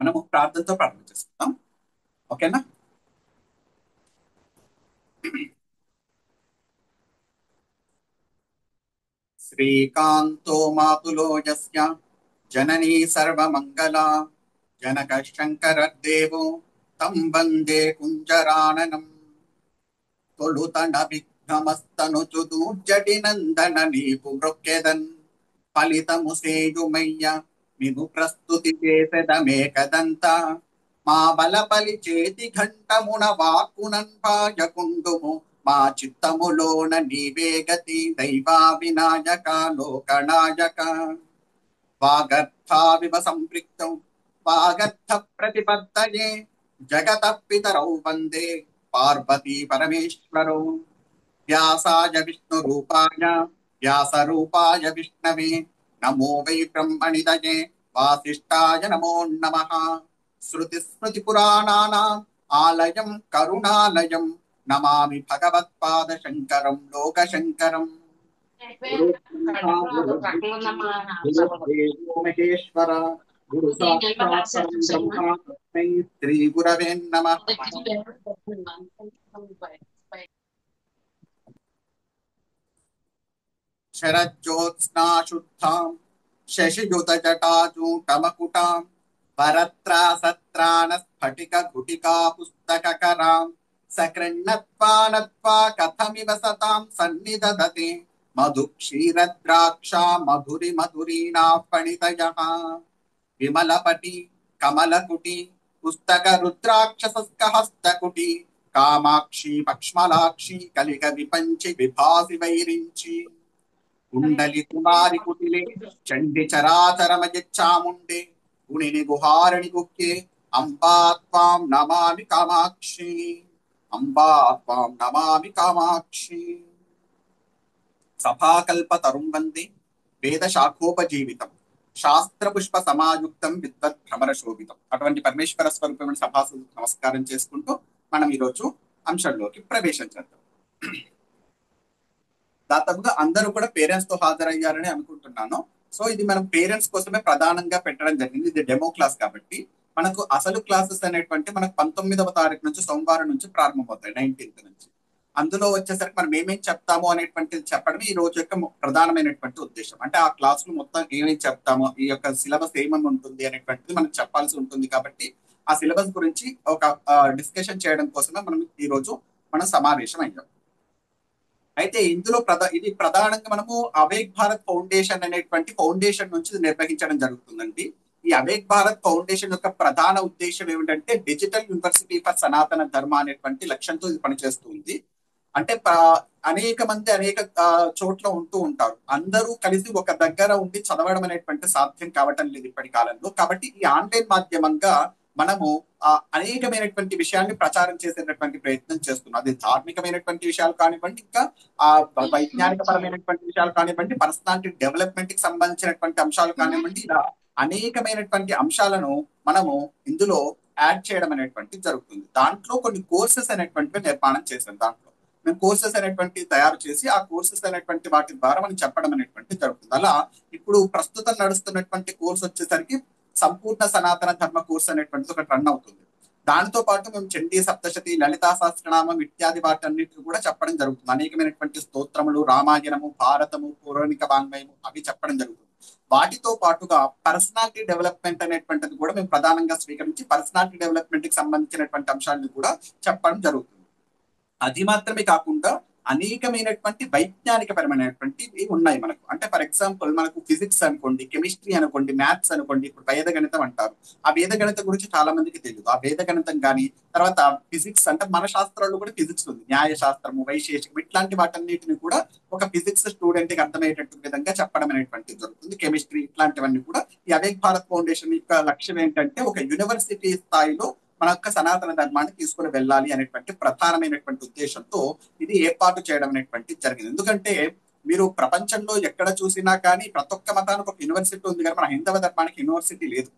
మనము ప్రార్థనతో ప్రారంభం చేసుకుందాం. ఓకేనా? శ్రీకాంతో మాతులో యస్య జననీ సర్వమంగళా జనక శంకరదేవో తం వందే కుంజరాననం తొలుతన విఘ్నమస్తనుచు దూర్జటి నందన నీకు మృక్కెదన్ ఫలితము సేయుమయ్య మిగు ప్రస్తుతి చేసెదమేకదంత మా బలపలి చేతి ఘంటమున వాక్కునన్ పాయకుండుము మా చిత్తములోన నీవే గతి దైవా వినాయక లోకనాయక వాగర్థావివ సంపృక్తం వాగర్థ ప్రతిపత్తయే జగత పితరౌ వందే పార్వతీ పరమేశ్వరౌ వ్యాసాయ విష్ణు రూపాయ వ్యాస రూపాయ విష్ణవే నమో వై బ్రహ్మణిదయే వాసిష్ఠాయ నమో నమః. శృతి స్మృతి పురాణానాం ఆలయం కరుణాలయం నమామి భగవత్పాద శంకరం లోక శంకరం. మహేశ్వర గురు సాక్షాత్ బ్రహ్మ తస్మై శ్రీ గురవే నమః. శరజ్యోత్స్నా శుద్ధాం శశియుత జటాజూటమకుటాం వరత్రాసత్రాన స్ఫటిక గుటికా పుస్తకకరాం సకృన్నత్వానత్వా కథమివ సతాం సన్నిదదతే మధు క్షీరద్రాక్షా మధురి మధురీణా ఫణితయః విమలపటి కమలకుటి పుస్తక రుద్రాక్షసస్క హస్తకుటి కామాక్షి పక్ష్మలాక్షి కలిగ విపంచి విభాసి వైరించి కుండలి కుమారి కుటిలే చండి చరాచరమయచ్చాముండే గుణిని గుహారణి గుహ్యే అంబా త్వాం నమామి కామాక్షి అంబా త్వాం నమామి కామాక్షి. సభాకల్ప తరుం వందే వేద శాఖోపజీవితం శాస్త్ర పుష్ప సమాయుక్తం విద్వత్ భ్రమర శోభితం. అటువంటి పరమేశ్వర స్వరూపమైన సభాసు నమస్కారం చేసుకుంటూ మనం ఈరోజు అంశంలోకి ప్రవేశం చేద్దాం. దాదాపుగా అందరూ కూడా పేరెంట్స్ తో హాజరయ్యారని అనుకుంటున్నాను. సో ఇది మనం పేరెంట్స్ కోసమే ప్రధానంగా పెట్టడం జరిగింది. ఇది డెమో క్లాస్ కాబట్టి మనకు అసలు క్లాసెస్ అనేటువంటి మనకు 19వ తారీఖు నుంచి సోమవారం నుంచి ప్రారంభమవుతాయి, 19th నుంచి. అందులో వచ్చేసరికి మనం ఏమేమి చెప్తాము అనేటువంటిది చెప్పడమే ఈ రోజు యొక్క ప్రధానమైనటువంటి ఉద్దేశం. అంటే ఆ క్లాసులు మొత్తం ఏమేమి చెప్తామో, ఈ యొక్క సిలబస్ ఏమని ఉంటుంది అనేటువంటిది మనం చెప్పాల్సి ఉంటుంది. కాబట్టి ఆ సిలబస్ గురించి ఒక డిస్కషన్ చేయడం కోసమే మనం ఈ రోజు మనం సమావేశం అయ్యాం. అయితే ఇందులో ఇది ప్రధానంగా మనము అవేక్ భారత్ ఫౌండేషన్ అనేటువంటి ఫౌండేషన్ నుంచి నిర్వహించడం జరుగుతుందండి. ఈ అవేక్ భారత్ ఫౌండేషన్ యొక్క ప్రధాన ఉద్దేశం ఏమిటంటే డిజిటల్ యూనివర్సిటీ ఫర్ సనాతన ధర్మ అనేటువంటి లక్ష్యంతో ఇది పనిచేస్తుంది. అంటే అనేక మంది అనేక చోట్ల ఉంటూ ఉంటారు. అందరూ కలిసి ఒక దగ్గర ఉండి చదవడం అనేటువంటి సాధ్యం కావటం లేదు ఇప్పటి కాలంలో. కాబట్టి ఈ ఆన్లైన్ మాధ్యమంగా మనము అనేకమైనటువంటి విషయాన్ని ప్రచారం చేసేటటువంటి ప్రయత్నం చేస్తున్నాం. అది ధార్మికమైనటువంటి విషయాలు కానివ్వండి, ఇంకా వైజ్ఞానిక పరమైనటువంటి విషయాలు కానివ్వండి, పర్సనాలిటీ డెవలప్మెంట్ కి సంబంధించినటువంటి అంశాలు కానివ్వండి, ఇలా అనేకమైనటువంటి అంశాలను మనము ఇందులో యాడ్ చేయడం అనేటువంటిది జరుగుతుంది. దాంట్లో కొన్ని కోర్సెస్ అనేటువంటివి నిర్మాణం చేసాం. దాంట్లో మేము కోర్సెస్ అనేటువంటి తయారు చేసి ఆ కోర్సెస్ అనేటువంటి వాటి ద్వారా మనం చెప్పడం అనేటువంటి జరుగుతుంది. అలా ఇప్పుడు ప్రస్తుతం నడుస్తున్నటువంటి కోర్స్ వచ్చేసరికి సంపూర్ణ సనాతన ధర్మ కోర్స్ అనేటువంటిది ఒకటి రన్ అవుతుంది. దానితో పాటు మేము చండీ సప్తశతి, లలితా సహస్రనామం ఇత్యాది వాటన్నిటిని కూడా చెప్పడం జరుగుతుంది. అనేకమైనటువంటి స్తోత్రములు, రామాయణము, భారతము, పౌరాణిక వాంగ్మయము అవి చెప్పడం జరుగుతుంది. వాటితో పాటుగా పర్సనాలిటీ డెవలప్మెంట్ అనేటువంటిది కూడా మేము ప్రధానంగా స్వీకరించి పర్సనాలిటీ డెవలప్మెంట్ కి సంబంధించినటువంటి అంశాలను కూడా చెప్పడం జరుగుతుంది. అది మాత్రమే కాకుండా అనేకమైనటువంటి వైజ్ఞానిక పరమైనటువంటివి ఉన్నాయి మనకు. అంటే ఫర్ ఎగ్జాంపుల్ మనకు ఫిజిక్స్ అనుకోండి, కెమిస్ట్రీ అనుకోండి, మ్యాథ్స్ అనుకోండి, ఇప్పుడు వేద గణితం అంటారు. ఆ వేద గణితం గురించి చాలా మందికి తెలియదు. ఆ వేద గణితం కానీ, తర్వాత ఫిజిక్స్ అంటే మన శాస్త్రాల్లో కూడా ఫిజిక్స్ ఉంది. న్యాయ శాస్త్రము, వైశేషికం ఇట్లాంటి వాటన్నిటిని కూడా ఒక ఫిజిక్స్ స్టూడెంట్ కి అర్థమయ్యేటటువంటి విధంగా చెప్పడం అనేటువంటిది జరుగుతుంది. కెమిస్ట్రీ ఇట్లాంటివన్నీ కూడా ఈ అవేక్ భారత్ ఫౌండేషన్ యొక్క లక్ష్యం ఏంటంటే ఒక యూనివర్సిటీ స్థాయిలో మన యొక్క సనాతన ధర్మాన్ని తీసుకుని వెళ్ళాలి అనేటువంటి ప్రధానమైనటువంటి ఉద్దేశంతో ఇది ఏర్పాటు చేయడం అనేటువంటి జరిగింది. ఎందుకంటే మీరు ప్రపంచంలో ఎక్కడ చూసినా కానీ ప్రతి ఒక్క మతానికి ఒక యూనివర్సిటీ ఉంది, కానీ మన హైందవ ధర్మానికి యూనివర్సిటీ లేదు.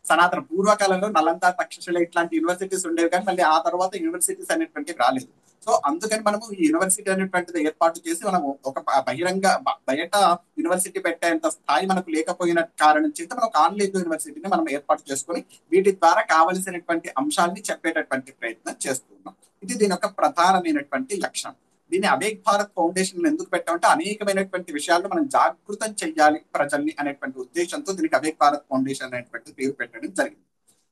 సనాతన పూర్వకాలంలో నలంద, తక్షశిల ఇట్లాంటి యూనివర్సిటీస్ ఉండేవి, కానీ మళ్ళీ ఆ తర్వాత యూనివర్సిటీస్ అనేటువంటివి రాలేదు. సో అందుకని మనము ఈ యూనివర్సిటీ అనేటువంటిది ఏర్పాటు చేసి మనము ఒక బహిరంగ బయట యూనివర్సిటీ పెట్టేంత స్థాయి మనకు లేకపోయిన కారణం చేత మనం ఒక ఆన్లైన్ యూనివర్సిటీని మనం ఏర్పాటు చేసుకొని వీటి ద్వారా కావలసినటువంటి అంశాలని చెప్పేటటువంటి ప్రయత్నం చేస్తున్నాం. ఇది దీని యొక్క ప్రధానమైనటువంటి లక్ష్యం. దీన్ని అవేక్ భారత్ ఫౌండేషన్ ఎందుకు పెట్టామంటే అనేకమైనటువంటి విషయాలను మనం జాగృతం చెయ్యాలి ప్రజల్ని అనేటువంటి ఉద్దేశంతో దీనికి అవేక్ భారత్ ఫౌండేషన్ అనేటువంటి పేరు పెట్టడం జరిగింది.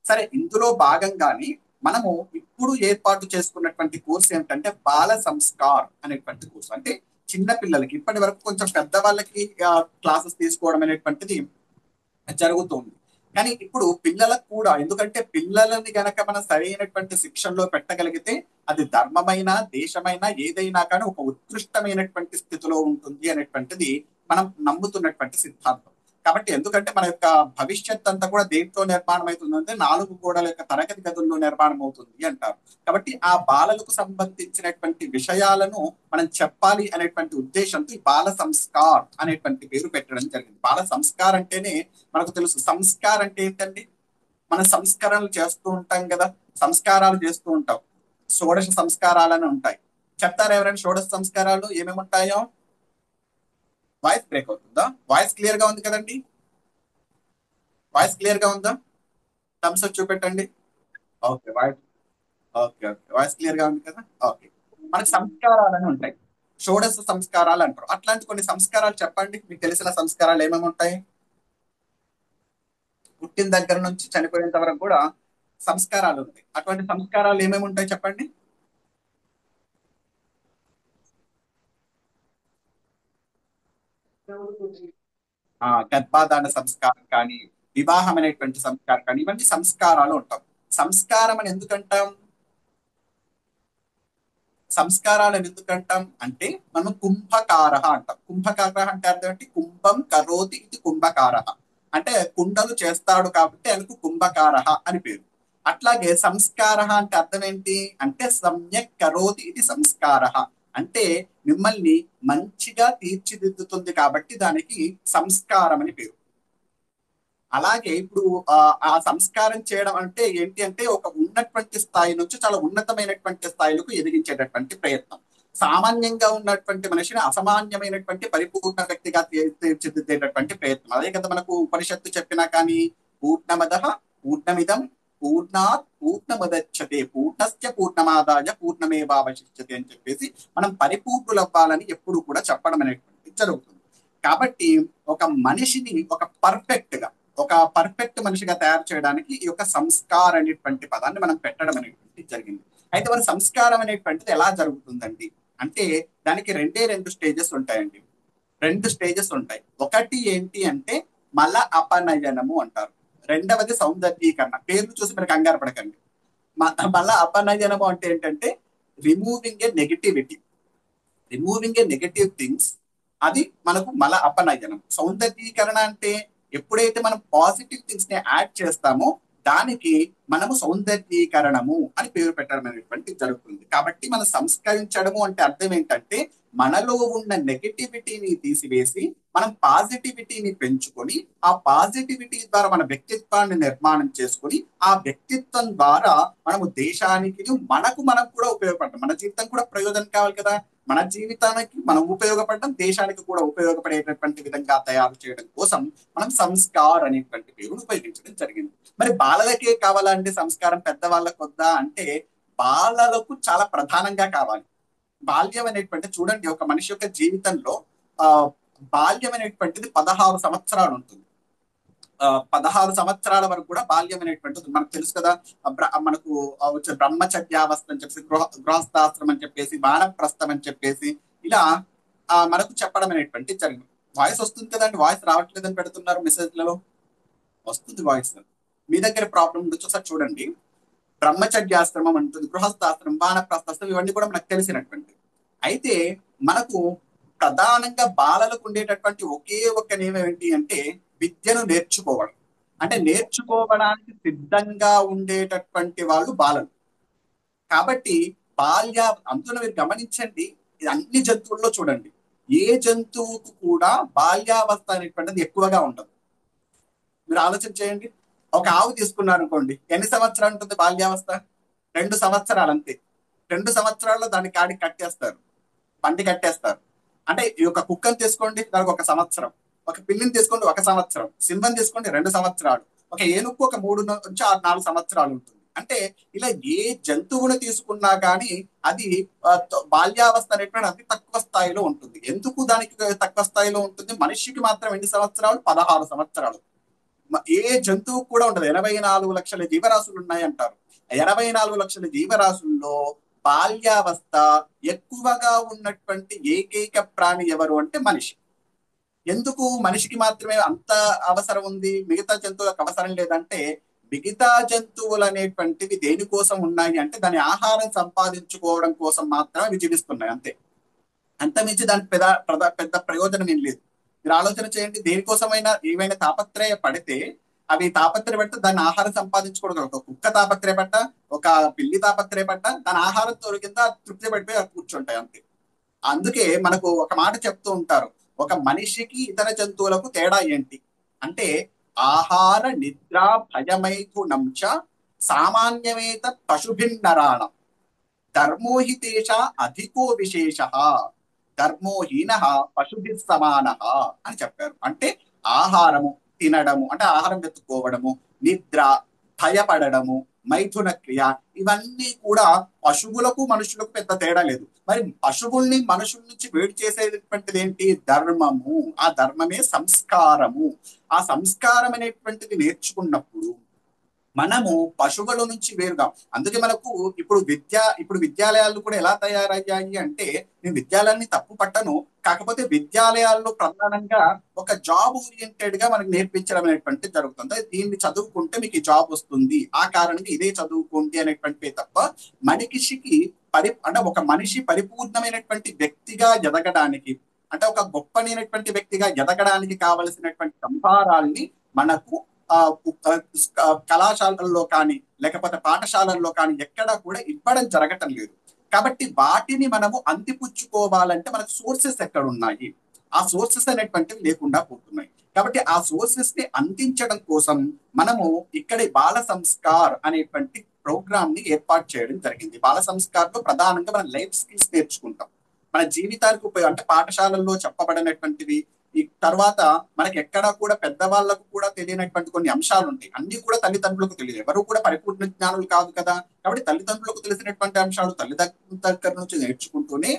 సరే, ఇందులో భాగంగానే మనము ఇప్పుడు ఏర్పాటు చేసుకున్నటువంటి కోర్స్ ఏమిటంటే బాల సంస్కార్ అనేటువంటి కోర్సు. అంటే చిన్న పిల్లలకి, ఇప్పటి వరకు కొంచెం పెద్దవాళ్ళకి క్లాసెస్ తీసుకోవడం అనేటువంటిది జరుగుతుంది. కానీ ఇప్పుడు పిల్లలకు కూడా, ఎందుకంటే పిల్లలని గనక మనం సరైనటువంటి శిక్షణలో పెట్టగలిగితే అది ధర్మమైన, దేశమైన, ఏదైనా కానీ ఒక ఉత్కృష్టమైనటువంటి స్థితిలో ఉంటుంది అనేటువంటిది మనం నమ్ముతున్నటువంటి సిద్ధాంతం. కాబట్టి ఎందుకంటే మన యొక్క భవిష్యత్ అంతా కూడా దేంట్లో నిర్మాణం అవుతుందంటే 4 గోడల యొక్క తరగతి గదుల్లో నిర్మాణం అవుతుంది అంటారు. కాబట్టి ఆ బాలలకు సంబంధించినటువంటి విషయాలను మనం చెప్పాలి అనేటువంటి ఉద్దేశంతో ఈ బాల సంస్కార్ అనేటువంటి పేరు పెట్టడం జరిగింది. బాల సంస్కార్ అంటేనే మనకు తెలుసు, సంస్కార్ అంటే ఏంటండి? మన సంస్కరణలు చేస్తూ ఉంటాం కదా, సంస్కారాలు చేస్తూ ఉంటాం. షోడశ సంస్కారాలని ఉంటాయి. చెప్తారా ఎవరైనా షోడశ సంస్కారాలు ఏమేమి ఉంటాయో? వాయిస్ బ్రేక్ అవుతుందా? వాయిస్ క్లియర్ గా ఉంది కదండి? వాయిస్ క్లియర్ గా ఉందా? థమ్స్ అప్ చూపెట్టండి. Okay, voice okay okay voice clear గా ఉంది కదా? ఓకే. మనకి సంస్కారాలని ఉంటాయి, షోడశ సంస్కారాలు అంటారు. అట్లాంటి కొన్ని సంస్కారాలు చెప్పండి, మీకు తెలిసిన సంస్కారాలు ఏమేమి ఉంటాయి? పుట్టిన దగ్గర నుంచి చనిపోయేంత వరకు కూడా సంస్కారాలు ఉంటాయి. అటువంటి సంస్కారాలు ఏమేమి ఉంటాయి చెప్పండి? గర్భాధాన సంస్కారం కానీ, వివాహం అనేటువంటి సంస్కారం కానీ, ఇవన్నీ సంస్కారాలు ఉంటాం. సంస్కారం అని ఎందుకంటాం? సంస్కారాలను ఎందుకంటాం అంటే మనం కుంభకార అంటాం. కుంభకార అంటే అర్థం ఏంటి? కుంభం కరోతి ఇది కుంభకార, అంటే కుండలు చేస్తాడు కాబట్టి ఆయనకు కుంభకార అని పేరు. అట్లాగే సంస్కార అంటే అర్థం ఏంటి అంటే సమ్యక్ కరోతి ఇది సంస్కార, అంటే మిమ్మల్ని మంచిగా తీర్చిదిద్దుతుంది కాబట్టి దానికి సంస్కారం అని పేరు. అలాగే ఇప్పుడు ఆ సంస్కారం చేయడం అంటే ఏంటి అంటే ఒక ఉన్నటువంటి స్థాయి నుంచి చాలా ఉన్నతమైనటువంటి స్థాయిలకు ఎదిగించేటటువంటి ప్రయత్నం. సామాన్యంగా ఉన్నటువంటి మనిషిని అసామాన్యమైనటువంటి పరిపూర్ణ వ్యక్తిగా తీర్చిదిద్దేటటువంటి ప్రయత్నం. అదే కదా మనకు ఉపనిషత్తు చెప్పినా కానీ, పూర్ణమద పూర్ణమిదం పూర్ణాత్ పూర్ణముదచ్చతే పూర్ణస్య పూర్ణమాదాయ పూర్ణమేవావశిష్యతే అని చెప్పేసి మనం పరిపూర్ణులు అవ్వాలని ఎప్పుడు కూడా చెప్పడం అనేటువంటిది జరుగుతుంది. కాబట్టి ఒక మనిషిని ఒక పర్ఫెక్ట్ మనిషిగా తయారు చేయడానికి ఈ యొక్క సంస్కారం అనేటువంటి పదాన్ని మనం పెట్టడం అనేటువంటిది జరిగింది. అయితే మన సంస్కారం అనేటువంటిది ఎలా జరుగుతుందండి అంటే దానికి రెండు స్టేజెస్ ఉంటాయండి. 2 స్టేజెస్ ఉంటాయి. ఒకటి ఏంటి అంటే మల అపనయనము అంటారు. రెండవది సౌందర్యీకరణ. పేర్లు చూసి మీరు కంగారు పడకండి. మల అపనయనము అంటే ఏంటంటే removing A negativity, removing A negative things, అది మనకు మల అపనయనం. సౌందర్యీకరణ అంటే ఎప్పుడైతే మనం పాజిటివ్ థింగ్స్ ని యాడ్ చేస్తామో దానికి మనము సౌందర్యీకరణము అని పేరు పెట్టడం అనేటువంటి జరుగుతుంది. కాబట్టి మనం సంస్కరించడము అంటే అర్థం ఏంటంటే మనలో ఉన్న నెగటివిటీని తీసివేసి మనం పాజిటివిటీని పెంచుకొని ఆ పాజిటివిటీ ద్వారా మన వ్యక్తిత్వాన్ని నిర్మాణం చేసుకొని ఆ వ్యక్తిత్వం ద్వారా మనము దేశానికి మనకు కూడా ఉపయోగపడతాం. మన జీవితం కూడా ప్రయోజనం కావాలి కదా. మన జీవితానికి మనం ఉపయోగపడడం, దేశానికి కూడా ఉపయోగపడేటటువంటి విధంగా తయారు చేయడం కోసం మనం సంస్కార్ అనేటువంటి పేరును ఉపయోగించడం జరిగింది. మరి బాలలకే కావాలంటే సంస్కారం పెద్దవాళ్ళకు వద్దా అంటే బాలలకు చాలా ప్రధానంగా కావాలి. బాల్యం అనేటువంటి చూడండి, ఒక మనిషి యొక్క జీవితంలో ఆ బాల్యం అనేటువంటిది 16 సంవత్సరాలు ఉంటుంది. 16 సంవత్సరాల వరకు కూడా బాల్యం అనేటువంటిది మనకు తెలుసు కదా. మనకు వచ్చే బ్రహ్మచర్యావస్థ అని చెప్పేసి, గృహస్థాశ్రమం అని చెప్పేసి, వానప్రస్థం అని చెప్పేసి ఇలా మనకు చెప్పడం అనేటువంటి జరిగింది. వాయిస్ వస్తుంది కదండి, వాయిస్ రావట్లేదని పెడుతున్నారు మెసేజ్లలో. వస్తుంది వాయిస్, మీ దగ్గర ప్రాబ్లం ఉండొచ్చు. ఒకసారి చూడండి. బ్రహ్మచర్యాశ్రమం ఉంటుంది, గృహస్థాశ్రమం, వానప్రస్థాశ్రమం, ఇవన్నీ కూడా మనకు తెలిసినటువంటి. అయితే మనకు ప్రధానంగా బాలలకు ఉండేటటువంటి ఒకే ఒక్క నియమం ఏంటి అంటే విద్యను నేర్చుకోవడం. అంటే నేర్చుకోవడానికి సిద్ధంగా ఉండేటటువంటి వాళ్ళు బాలలు. కాబట్టి అందులో మీరు గమనించండి, ఇది అన్ని జంతువుల్లో చూడండి, ఏ జంతువుకు కూడా బాల్యావస్థ అనేటువంటిది ఎక్కువగా ఉండదు. మీరు ఆలోచన చేయండి. ఒక ఆవు తీసుకున్నారు అనుకోండి, ఎన్ని సంవత్సరాలు ఉంటుంది బాల్యావస్థ? 2 సంవత్సరాలు అంతే. 2 సంవత్సరాల్లో దాని కాడి కట్టేస్తారు, బండి కట్టేస్తారు. అంటే ఈ యొక్క కుక్కని తీసుకోండి, దానికి 1 సంవత్సరం. ఒక పిల్లిని తీసుకోండి, 1 సంవత్సరం. సింహం తీసుకోండి, 2 సంవత్సరాలు. ఒక ఏనుగు ఒక 3 నుంచి 4 సంవత్సరాలు ఉంటుంది. అంటే ఇలా ఏ జంతువును తీసుకున్నా కానీ అది బాల్యావస్థ అనేటువంటి అతి తక్కువ స్థాయిలో ఉంటుంది. ఎందుకు దానికి తక్కువ స్థాయిలో ఉంటుంది? మనిషికి మాత్రం ఎన్ని సంవత్సరాలు? 16 సంవత్సరాలు. ఏ జంతువు కూడా ఉండదు. 84 లక్షల జీవరాశులు ఉన్నాయి అంటారు. 84 లక్షల జీవరాశుల్లో బాల్యావస్థ ఎక్కువగా ఉన్నటువంటి ఏకైక ప్రాణి ఎవరు అంటే మనిషి. ఎందుకు మనిషికి మాత్రమే అంత అవసరం ఉంది, మిగతా జంతువులకు అవసరం లేదంటే, మిగతా జంతువులు అనేటువంటివి దేనికోసం ఉన్నాయి అంటే దాని ఆహారం సంపాదించుకోవడం కోసం మాత్రమే అవి జీవిస్తున్నాయి అంతే. అంతమించి దానికి పెద్ద ప్రయోజనం ఏం లేదు. మీరు ఆలోచన చేయండి, దేనికోసమైనా ఏమైనా తాపత్రయ పడితే అవి తాపత్రయపడితే దాన్ని ఆహారం సంపాదించుకోవడం. ఒక కుక్క తాపత్రయపడ్డ, ఒక పిల్లి తాపత్రయపడ్డ దాని ఆహారం తొలగింద తృప్తి పడిపోయి అవి కూర్చుంటాయి అంతే. అందుకే మనకు ఒక మాట చెప్తూ ఉంటారు, ఒక మనిషికి ఇతర జంతువులకు తేడా ఏంటి అంటే, ఆహార నిద్ర భయమైథునం చ సామాన్యమేత పశుభిన్నరాణం ధర్మోహితేష అధికో విశేష ధర్మోహీన పశుభి సమాన అని చెప్పారు. అంటే ఆహారము తినడము అంటే ఆహారం వెతుక్కోవడము, నిద్ర, భయపడడము, మైథున క్రియ, ఇవన్నీ కూడా పశువులకు మనుషులకు పెద్ద తేడా లేదు. మరి పశువుల్ని మనుషుల నుంచి వేడి చేసేటువంటిది ఏంటి? ధర్మము. ఆ ధర్మమే సంస్కారము. ఆ సంస్కారం అనేటువంటిది నేర్చుకున్నప్పుడు మనము పశువుల నుంచి వేరుగా. అందుకే మనకు ఇప్పుడు విద్యాలయాలు కూడా ఎలా తయారయ్యాయి అంటే, నేను విద్యాలయాన్ని తప్పు పట్టను, కాకపోతే విద్యాలయాల్లో ప్రధానంగా ఒక జాబ్ ఓరియంటెడ్ గా మనకు నేర్పించడం అనేటువంటి జరుగుతుంది. దీన్ని చదువుకుంటే మీకు ఈ జాబ్ వస్తుంది, ఆ కారణంగా ఇదే చదువుకోండి అనేటువంటి తప్ప, మనిషికి అంటే ఒక మనిషి పరిపూర్ణమైనటువంటి వ్యక్తిగా ఎదగడానికి, అంటే ఒక గొప్పనైనటువంటి వ్యక్తిగా ఎదగడానికి కావలసినటువంటి సంభారాల్ని మనకు ఆ కళాశాలల్లో కానీ లేకపోతే పాఠశాలల్లో కానీ ఎక్కడా కూడా ఇవ్వడం జరగటం లేదు. కాబట్టి వాటిని మనము అందిపుచ్చుకోవాలంటే మనకు సోర్సెస్ ఎక్కడ ఉన్నాయి? ఆ సోర్సెస్ అనేటువంటివి లేకుండా పోతున్నాయి. కాబట్టి ఆ సోర్సెస్ ని అందించడం కోసం మనము ఇక్కడి బాల సంస్కార్ అనేటువంటి ప్రోగ్రామ్ ని ఏర్పాటు చేయడం జరిగింది. బాల సంస్కార్ లో ప్రధానంగా మనం లైఫ్ స్కిల్స్ నేర్చుకుంటాం. మన జీవితానికి అంటే పాఠశాలల్లో చెప్పబడినటువంటివి. ఈ తర్వాత మనకి ఎక్కడా కూడా పెద్దవాళ్ళకు కూడా తెలియనటువంటి కొన్ని అంశాలు ఉంటాయి. అన్ని కూడా తల్లిదండ్రులకు తెలియదు. ఎవరు కూడా పరిపూర్ణ జ్ఞానులు కాదు కదా. కాబట్టి తల్లిదండ్రులకు తెలిసినటువంటి అంశాలు తల్లిదండ్రుల దగ్గర నుంచి నేర్చుకుంటూనే,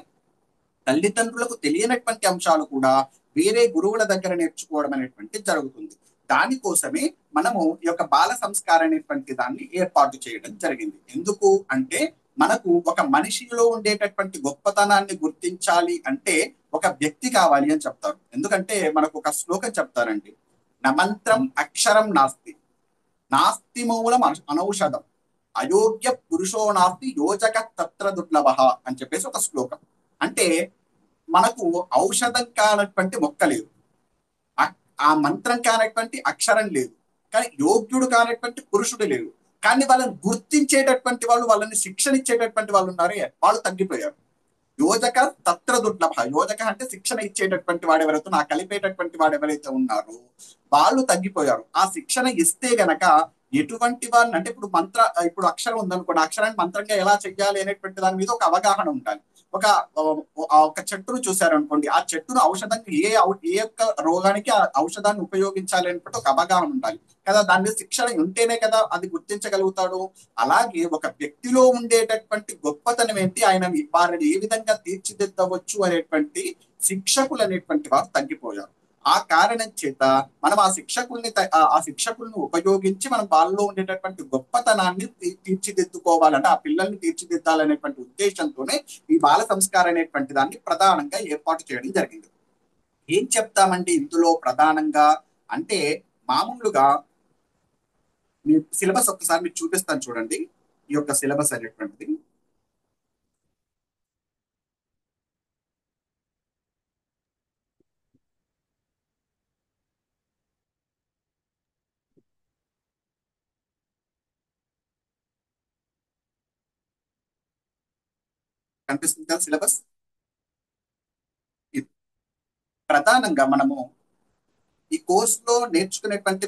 తల్లిదండ్రులకు తెలియనటువంటి అంశాలు కూడా వేరే గురువుల దగ్గర నేర్చుకోవడం అనేటువంటి జరుగుతుంది. దానికోసమే మనము ఈ యొక్క బాల సంస్కారం అనేటువంటి దాన్ని ఏర్పాటు చేయడం జరిగింది. ఎందుకు అంటే, మనకు ఒక మనిషిలో ఉండేటటువంటి గొప్పతనాన్ని గుర్తించాలి అంటే ఒక వ్యక్తి కావాలి అని చెప్తారు. ఎందుకంటే మనకు ఒక శ్లోకం చెప్తారండి, నమంత్రం అక్షరం నాస్తి, నాస్తి మూలం అనౌషధం, అయోగ్య పురుషో నాస్తి యోజక తత్ర దుర్లభ అని చెప్పేసి ఒక శ్లోకం. అంటే మనకు ఔషధం కానటువంటి మొక్క లేదు, ఆ మంత్రం కానటువంటి అక్షరం లేదు, కానీ యోగ్యుడు కానటువంటి పురుషుడు లేరు. కానీ వాళ్ళని గుర్తించేటటువంటి వాళ్ళు, వాళ్ళని శిక్షణ ఇచ్చేటటువంటి వాళ్ళు ఉన్నారే, వాళ్ళు తగ్గిపోయారు. యోజక తత్ర దుర్లభ. యోజక అంటే శిక్షణ ఇచ్చేటటువంటి వాడు ఎవరైతే, నా కలిపేటటువంటి వాడు ఎవరైతే ఉన్నారో వాళ్ళు తగ్గిపోయారు. ఆ శిక్షణ ఇస్తే గనక ఎటువంటి వాళ్ళని అంటే, ఇప్పుడు అక్షరం ఉందనుకోండి, అక్షరాన్ని మంత్రంగా ఎలా చెయ్యాలి అనేటువంటి దాని మీద ఒక అవగాహన ఉండాలి. ఒక ఒక చెట్టును చూశారనుకోండి, ఆ చెట్టును ఔషధంగా ఏ యొక్క రోగానికి ఆ ఔషధాన్ని ఉపయోగించాలి అనేటువంటి ఒక అవగాహన ఉండాలి కదా. దాని మీద శిక్షణ ఉంటేనే కదా అది గుర్తించగలుగుతాడు. అలాగే ఒక వ్యక్తిలో ఉండేటటువంటి గొప్పతనం ఏంటి, ఆయన వారిని ఏ విధంగా తీర్చిదిద్దవచ్చు అనేటువంటి శిక్షకులు అనేటువంటి వారు తగ్గిపోయారు. ఆ కారణం చేత మనం ఆ శిక్షకుల్ని ఉపయోగించి మనం వాళ్ళలో ఉండేటటువంటి గొప్పతనాన్ని తీర్చిదిద్దుకోవాలంటే, ఆ పిల్లల్ని తీర్చిదిద్దాలనేటువంటి ఉద్దేశంతోనే ఈ బాల సంస్కారం అనేటువంటి దాన్ని ప్రధానంగా ఏర్పాటు చేయడం జరిగింది. ఏం చెప్తామండి ఇందులో ప్రధానంగా అంటే, మామూలుగా మీ సిలబస్ ఒక్కసారి మీకు చూపిస్తాను చూడండి. ఈ యొక్క సిలబస్ అనేటువంటిది కనిపిస్తుంది కదా సిలబస్. ప్రధానంగా మనము ఈ కోర్సులో నేర్చుకునేటువంటి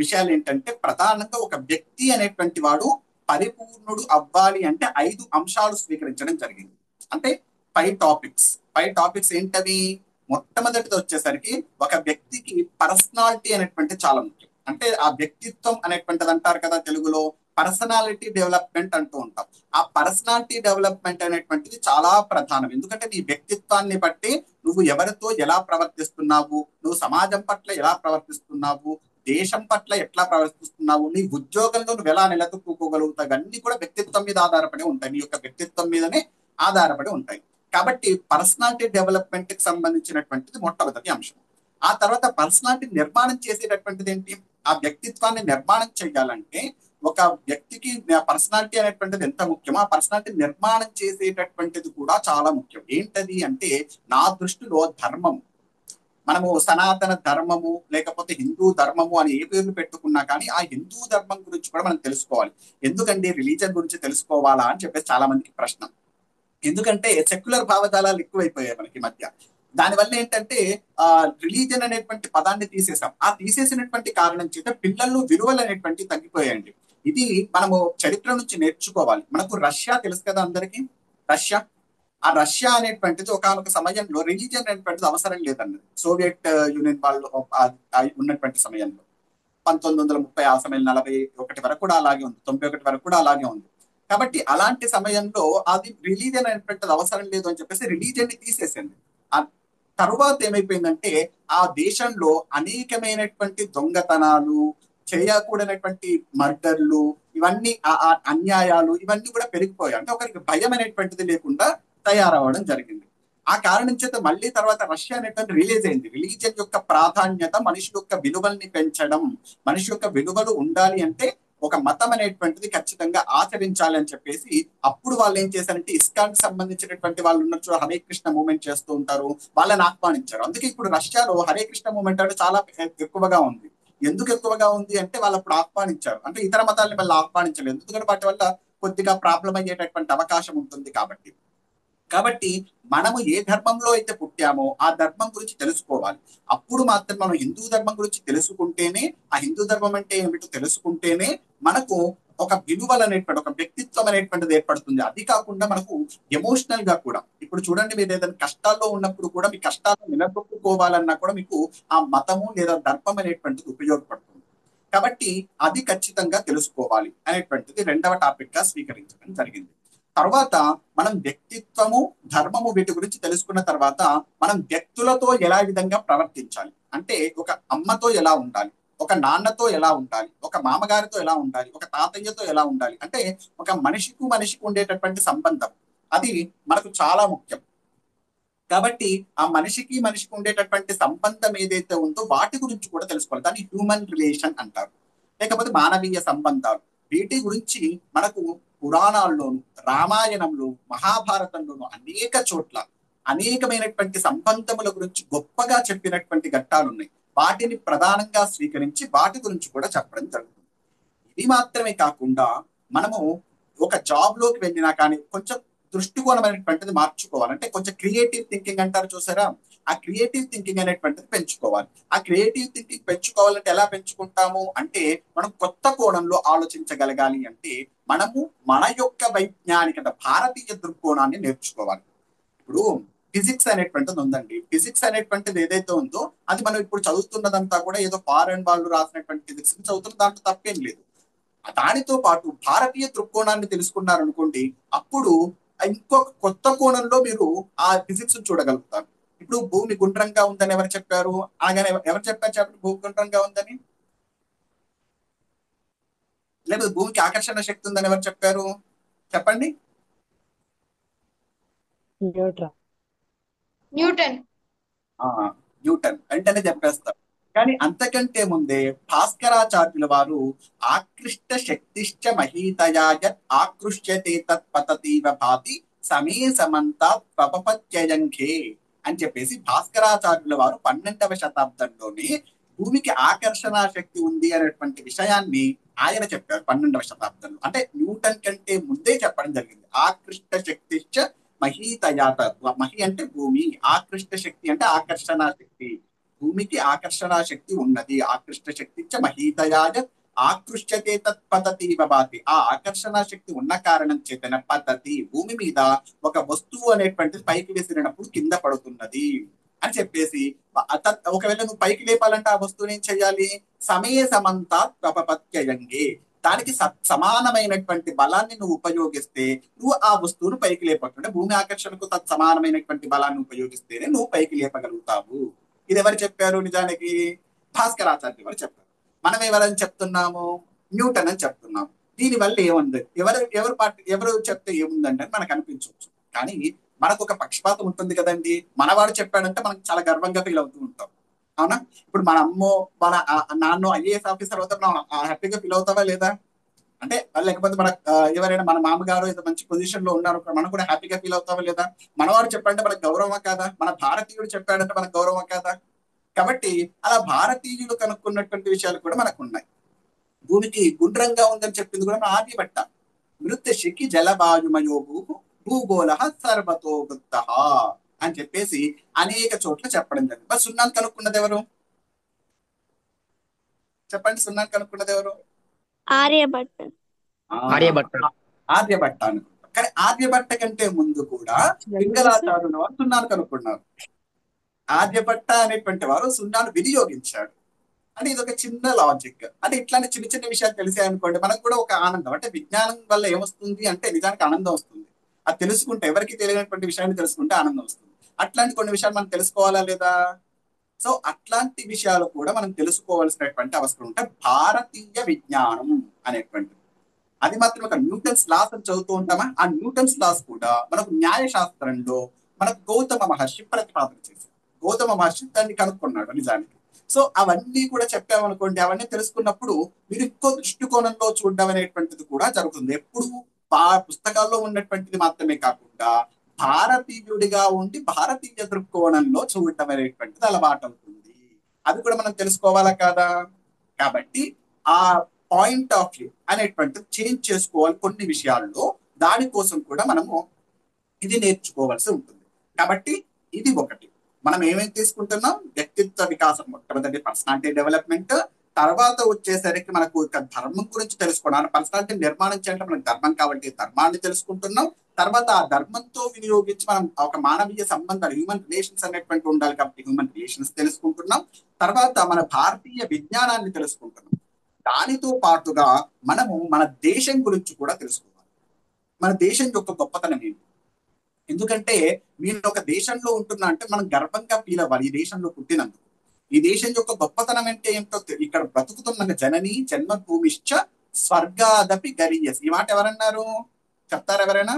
విషయాలు ఏంటంటే, ప్రధానంగా ఒక వ్యక్తి అనేటువంటి వాడు పరిపూర్ణుడు అవ్వాలి అంటే 5 అంశాలు స్వీకరించడం జరిగింది. అంటే 5 టాపిక్స్. 5 టాపిక్స్ ఏంటవి? మొట్టమొదటిది వచ్చేసరికి ఒక వ్యక్తికి పర్సనాలిటీ అనేటువంటి చాలా ముఖ్యం. అంటే ఆ వ్యక్తిత్వం అనేటువంటిది అంటారు కదా తెలుగులో, పర్సనాలిటీ డెవలప్మెంట్ అంటూ ఉంటాం. ఆ పర్సనాలిటీ డెవలప్మెంట్ అనేటువంటిది చాలా ప్రధానం. ఎందుకంటే నీ వ్యక్తిత్వాన్ని బట్టి నువ్వు ఎవరితో ఎలా ప్రవర్తిస్తున్నావు, నువ్వు సమాజం పట్ల ఎలా ప్రవర్తిస్తున్నావు, దేశం పట్ల ఎట్లా ప్రవర్తిస్తున్నావు, నీ ఉద్యోగంలో నువ్వు ఎలా నిలదొక్కుకోగలుగుతావు, అన్ని కూడా వ్యక్తిత్వం మీద ఆధారపడి ఉంటాయి. నీ యొక్క వ్యక్తిత్వం మీదనే ఆధారపడి ఉంటాయి. కాబట్టి పర్సనాలిటీ డెవలప్మెంట్ కి సంబంధించినటువంటిది మొట్టమొదటి అంశం. ఆ తర్వాత పర్సనాలిటీ నిర్మాణం చేసేటటువంటిది ఏంటి? ఆ వ్యక్తిత్వాన్ని నిర్మాణం చేయాలంటే ఒక వ్యక్తికి పర్సనాలిటీ అనేటువంటిది ఎంత ముఖ్యమో ఆ పర్సనాలిటీ నిర్మాణం చేసేటటువంటిది కూడా చాలా ముఖ్యం. ఏంటది అంటే నా దృష్టిలో ధర్మం. మనము సనాతన ధర్మము లేకపోతే హిందూ ధర్మము అని ఏ పేర్లు పెట్టుకున్నా కానీ ఆ హిందూ ధర్మం గురించి కూడా మనం తెలుసుకోవాలి. ఎందుకండి రిలీజన్ గురించి తెలుసుకోవాలా అని చెప్పేసి చాలా మందికి ప్రశ్న. ఎందుకంటే సెక్యులర్ భావజాలాలు ఎక్కువైపోయాయి మనకి మధ్య. దానివల్ల ఏంటంటే రిలీజన్ అనేటువంటి పదాన్ని తీసేసాం. ఆ తీసేసినటువంటి కారణం చేత పిల్లల్లో విలువలు అనేటువంటి తగ్గిపోయాయండి. ఇది మనము చరిత్ర నుంచి నేర్చుకోవాలి. మనకు రష్యా తెలుసు కదా అందరికీ. రష్యా ఆ రష్యా అనేటువంటిది ఒకనొక సమయంలో రిలీజియన్ అనేటువంటిది అవసరం లేదన్నది. సోవియట్ యూనియన్ వాళ్ళు ఉన్నటువంటి సమయంలో 1930 ఆ సమయం 41 వరకు కూడా అలాగే ఉంది, 91 వరకు కూడా అలాగే ఉంది. కాబట్టి అలాంటి సమయంలో అది రిలీజియన్ అనేటువంటిది అవసరం లేదు అని చెప్పేసి రిలీజియన్ ని తీసేసింది. ఆ తరువాత ఏమైపోయిందంటే ఆ దేశంలో అనేకమైనటువంటి దొంగతనాలు, చేయకూడనటువంటి మర్డర్లు, ఇవన్నీ అన్యాయాలు ఇవన్నీ కూడా పెరిగిపోయాయి. అంటే ఒకరికి భయం అనేటువంటిది లేకుండా తయారవడం జరిగింది. ఆ కారణం చేత మళ్ళీ తర్వాత రష్యా అనేటువంటి రిలీజ్ అయింది. రిలీజియన్ యొక్క ప్రాధాన్యత మనిషి యొక్క విలువల్ని పెంచడం, మనిషి యొక్క విలువలు ఉండాలి అంటే ఒక మతం అనేటువంటిది ఖచ్చితంగా ఆచరించాలి అని చెప్పేసి అప్పుడు వాళ్ళు ఏం చేశారంటే ఇస్కాన్ కి సంబంధించినటువంటి వాళ్ళు ఉన్నట్టు హరే కృష్ణ మూవ్మెంట్ చేస్తూ ఉంటారు, వాళ్ళని ఆహ్వానించారు. అందుకే ఇప్పుడు రష్యాలో హరే కృష్ణ మూవ్మెంట్ అంటే చాలా ఎక్కువగా ఉంది. ఎందుకు ఎక్కువగా ఉంది అంటే వాళ్ళు అప్పుడు ఆహ్వానించారు. అంటే ఇతర మతాలని వాళ్ళు ఆహ్వానించలేదు, ఎందుకంటే వాటి వల్ల కొద్దిగా ప్రాబ్లం అయ్యేటటువంటి అవకాశం ఉంటుంది కాబట్టి. కాబట్టి మనము ఏ ధర్మంలో అయితే పుట్టామో ఆ ధర్మం గురించి తెలుసుకోవాలి. అప్పుడు మాత్రం మనం హిందూ ధర్మం గురించి తెలుసుకుంటేనే, ఆ హిందూ ధర్మం అంటే ఏమిటో తెలుసుకుంటేనే మనకు ఒక విలువలు అనేటువంటి ఒక వ్యక్తిత్వం అనేటువంటిది ఏర్పడుతుంది. అది కాకుండా మనకు ఎమోషనల్ గా కూడా, ఇప్పుడు చూడండి మీరు ఏదైనా కష్టాల్లో ఉన్నప్పుడు కూడా మీ కష్టాలను నిలదొక్కుకోవాలన్నా కూడా మీకు ఆ మతము లేదా ధర్మం అనేటువంటిది ఉపయోగపడుతుంది. కాబట్టి అది ఖచ్చితంగా తెలుసుకోవాలి అనేటువంటిది రెండవ టాపిక్ గా స్వీకరించడం జరిగింది. తర్వాత మనం వ్యక్తిత్వము, ధర్మము వీటి గురించి తెలుసుకున్న తర్వాత మనం వ్యక్తులతో ఎలా విధంగా ప్రవర్తించాలి అంటే ఒక అమ్మతో ఎలా ఉండాలి, ఒక నాన్నతో ఎలా ఉండాలి, ఒక మామగారితో ఎలా ఉండాలి, ఒక తాతయ్యతో ఎలా ఉండాలి, అంటే ఒక మనిషికి ఉండేటటువంటి సంబంధం అది మనకు చాలా ముఖ్యం. కాబట్టి ఆ మనిషికి ఉండేటటువంటి సంబంధం ఏదైతే ఉందో వాటి గురించి కూడా తెలుసుకోవాలి. దాన్ని హ్యూమన్ రిలేషన్ అంటారు, లేకపోతే మానవీయ సంబంధాలు. వీటి గురించి మనకు పురాణాల్లోను, రామాయణంలో, మహాభారతంలోను అనేక చోట్ల అనేకమైనటువంటి సంబంధముల గురించి గొప్పగా చెప్పినటువంటి ఘట్టాలు ఉన్నాయి. వాటిని ప్రధానంగా స్వీకరించి వాటి గురించి కూడా చెప్పడం జరుగుతుంది. ఇది మాత్రమే కాకుండా మనము ఒక జాబ్ లోకి వెళ్ళినా కానీ కొంచెం దృష్టికోణం అనేటువంటిది మార్చుకోవాలి. అంటే కొంచెం క్రియేటివ్ థింకింగ్ అంటారు చూసారా, ఆ క్రియేటివ్ థింకింగ్ అనేటువంటిది పెంచుకోవాలి. ఆ క్రియేటివ్ థింకింగ్ పెంచుకోవాలంటే ఎలా పెంచుకుంటాము అంటే మనం కొత్త కోణంలో ఆలోచించగలగాలి అంటే మనము మన యొక్క వైజ్ఞానికత, భారతీయ దృక్కోణాన్ని నేర్చుకోవాలి. ఇప్పుడు ఫిజిక్స్ అనేటువంటిది ఉందండి. ఫిజిక్స్ అనేటువంటిది ఏదైతే ఉందో అది మనం ఇప్పుడు చదువుతున్నదంతా కూడా ఏదో ఫారెన్ వాళ్ళు రాసినటువంటి ఫిజిక్స్ చదువుతున్న దాంట్లో తప్పేం లేదు. దానితో పాటు భారతీయ దృక్కోణాన్ని తెలుసుకున్నారనుకోండి, అప్పుడు ఇంకొక కొత్త కోణంలో మీరు ఆ ఫిజిక్స్ చూడగలుగుతారు. ఇప్పుడు భూమి గుండ్రంగా ఉందని ఎవరు చెప్పారు? అలాగని ఎవరు చెప్పారు చెప్పండి భూమి గుండ్రంగా ఉందని? లేకపోతే భూమికి ఆకర్షణ శక్తి ఉందని ఎవరు చెప్పారు చెప్పండి? న్యూట్రన్. న్యూటన్. న్యూటన్ వెంటనే చెప్పేస్తారు. కానీ అంతకంటే ముందే భాస్కరాచార్యుల వారు ఆకృష్ట శక్తిశ్చ మహీతయాయ ఆకృష్యతే తత్పతతీవ భాతి సమే సమంతాత్ ప్రపపత్యయంఘే అని చెప్పేసి భాస్కరాచార్యుల వారు 12వ శతాబ్దంలోనే భూమికి ఆకర్షణ శక్తి ఉంది అనేటువంటి విషయాన్ని ఆయన చెప్పారు 12వ శతాబ్దంలో. అంటే న్యూటన్ కంటే ముందే చెప్పడం జరిగింది. ఆకృష్ట శక్తిశ్చ మహీతయాత, మహి అంటే భూమి, ఆకృష్ట శక్తి అంటే ఆకర్షణ శక్తి. భూమికి ఆకర్షణ శక్తి ఉన్నది. ఆకృష్ట శక్తి మహీతయాయ ఆకృష్యతే తత్ పతతి భవతి. ఆ ఆకర్షణ శక్తి ఉన్న కారణం చేతన పతతి, భూమి మీద ఒక వస్తువు అనేటువంటిది పైకి విసిరినప్పుడు కింద పడుతున్నది అని చెప్పేసి, ఒకవేళ నువ్వు పైకి లేపాలంటే ఆ వస్తువుని ఏం చేయాలి? సమయ సమంతాత్ ప్రపపత్యయంగే, దానికి సమానమైనటువంటి బలాన్ని నువ్వు ఉపయోగిస్తే నువ్వు ఆ వస్తువును పైకి లేపట్టు. భూమి ఆకర్షణకు సమానమైనటువంటి బలాన్ని ఉపయోగిస్తేనే నువ్వు పైకి లేపగలుగుతావు. ఇది ఎవరు చెప్పారు? నిజానికి భాస్కరాచార్య వారు చెప్పారు. మనం ఎవరని చెప్తున్నాము? న్యూటన్ అని చెప్తున్నాము. దీనివల్ల ఏముంది? ఎవరు చెప్తే ఏముందంటే మనకు అనిపించవచ్చు. కానీ మనకు ఒక పక్షపాతం ఉంటుంది కదండి. మనవాడు చెప్పాడంటే మనం చాలా గర్వంగా ఫీల్ అవుతూ ఉంటాం, అవునా? ఇప్పుడు మన అమ్మో మన నాన్నో ఐఏఎస్ ఆఫీసర్ అవుతాం, మనం హ్యాపీగా ఫీల్ అవుతావా లేదా? అంటే లేకపోతే మన ఎవరైనా మన మామగారు ఏదో మంచి పొజిషన్ లో ఉన్నారు, మనం కూడా హ్యాపీగా ఫీల్ అవుతావా లేదా? మనవాడు చెప్పాడంటే మనకు గౌరవమా కాదా? మన భారతీయుడు చెప్పాడంటే మనకు గౌరవమా కాదా? కాబట్టి అలా భారతీయులు కనుక్కున్నటువంటి విషయాలు కూడా మనకు ఉన్నాయి. భూమికి గుండ్రంగా ఉందని చెప్పింది కూడా మన ఆర్యభట్ట. మృత్యశికి జలవాయుమయో భూగోళ సర్వతో వృత్త అని చెప్పేసి అనేక చోట్ల చెప్పడం జరిగింది. మరి సున్నాను కనుక్కున్నది ఎవరు? చెప్పండి, సున్నాను కనుక్కున్నది ఎవరు? ఆర్యభట్ట. ఆర్యభట్ట అనుకుంటాం. కానీ ఆర్యభట్ట కంటే ముందు కూడా పింగళాచార్యుల వారు సున్నాను కనుక్కున్నారు. ఆర్యభట్ట అనేటువంటి వారు సున్నాను వినియోగించాడు. అంటే ఇది ఒక చిన్న లాజిక్. అంటే ఇట్లాంటి చిన్న చిన్న విషయాలు తెలిసాయి అనుకోండి, మనకు కూడా ఒక ఆనందం. అంటే విజ్ఞానం వల్ల ఏమొస్తుంది అంటే నిజానికి ఆనందం వస్తుంది. అది తెలుసుకుంటే, ఎవరికి తెలియనటువంటి విషయాన్ని తెలుసుకుంటే ఆనందం వస్తుంది. అట్లాంటి కొన్ని విషయాలు మనం తెలుసుకోవాలా లేదా? సో అట్లాంటి విషయాలు కూడా మనం తెలుసుకోవాల్సినటువంటి అవసరం ఉంటే భారతీయ విజ్ఞానం అనేటువంటిది. అది మాత్రం ఒక న్యూటన్స్ లాస్ అని చదువుతూ ఉంటామా? ఆ న్యూటన్స్ లాస్ కూడా మనకు న్యాయశాస్త్రంలో మనకు గౌతమ మహర్షి ప్రతిపాదన చేశారు. గౌతమ మహర్షి దాన్ని కనుక్కున్నాడు నిజానికి. సో అవన్నీ కూడా చెప్పామనుకోండి, అవన్నీ తెలుసుకున్నప్పుడు మీరు ఇంకో దృష్టికోణంలో చూడడం అనేటువంటిది కూడా జరుగుతుంది. ఎప్పుడు పుస్తకాల్లో ఉన్నటువంటిది మాత్రమే కాకుండా భారతీయుడిగా ఉండి భారతీయ దృక్కోణంలో చూడటం అనేటువంటిది అలవాటు అవుతుంది. అది కూడా మనం తెలుసుకోవాలా కాదా? కాబట్టి ఆ పాయింట్ ఆఫ్ వ్యూ అనేటువంటిది చేంజ్ చేసుకోవాలి కొన్ని విషయాల్లో. దానికోసం కూడా మనము ఇది నేర్చుకోవాల్సి ఉంటుంది. కాబట్టి ఇది ఒకటి. మనం ఏమేమి తీసుకుంటున్నాం? వ్యక్తిత్వ వికాసం, మొట్టమొదటి పర్సనాలిటీ డెవలప్మెంట్. తర్వాత వచ్చేసరికి మనకు ధర్మం గురించి తెలుసుకోవడం. పర్సనాలిటీ నిర్మాణం చేయాలంటే మనకు ధర్మం కాబట్టి ధర్మాన్ని తెలుసుకుంటున్నాం. తర్వాత ఆ ధర్మంతో వినియోగించి మనం ఒక మానవీయ సంబంధాలు, హ్యూమన్ రిలేషన్స్ అనేటువంటి ఉండాలి కాబట్టి హ్యూమన్ రిలేషన్స్ తెలుసుకుంటున్నాం. తర్వాత మన భారతీయ విజ్ఞానాన్ని తెలుసుకుంటున్నాం. దానితో పాటుగా మనము మన దేశం గురించి కూడా తెలుసుకోవాలి. మన దేశం యొక్క గొప్పతనం ఏంటి? ఎందుకంటే నేను ఒక దేశంలో ఉంటున్నా అంటే మనం గర్వంగా ఫీల్ అవ్వాలి ఈ దేశంలో పుట్టినందుకు. ఈ దేశం యొక్క గొప్పతనం అంటే ఏంటో ఇక్కడ బ్రతుకుతున్న జనని జన్మభూమిశ్చ స్వర్గాదపి గరీయస్. ఈ మాట ఎవరన్నారు? చెప్తారు ఎవరైనా?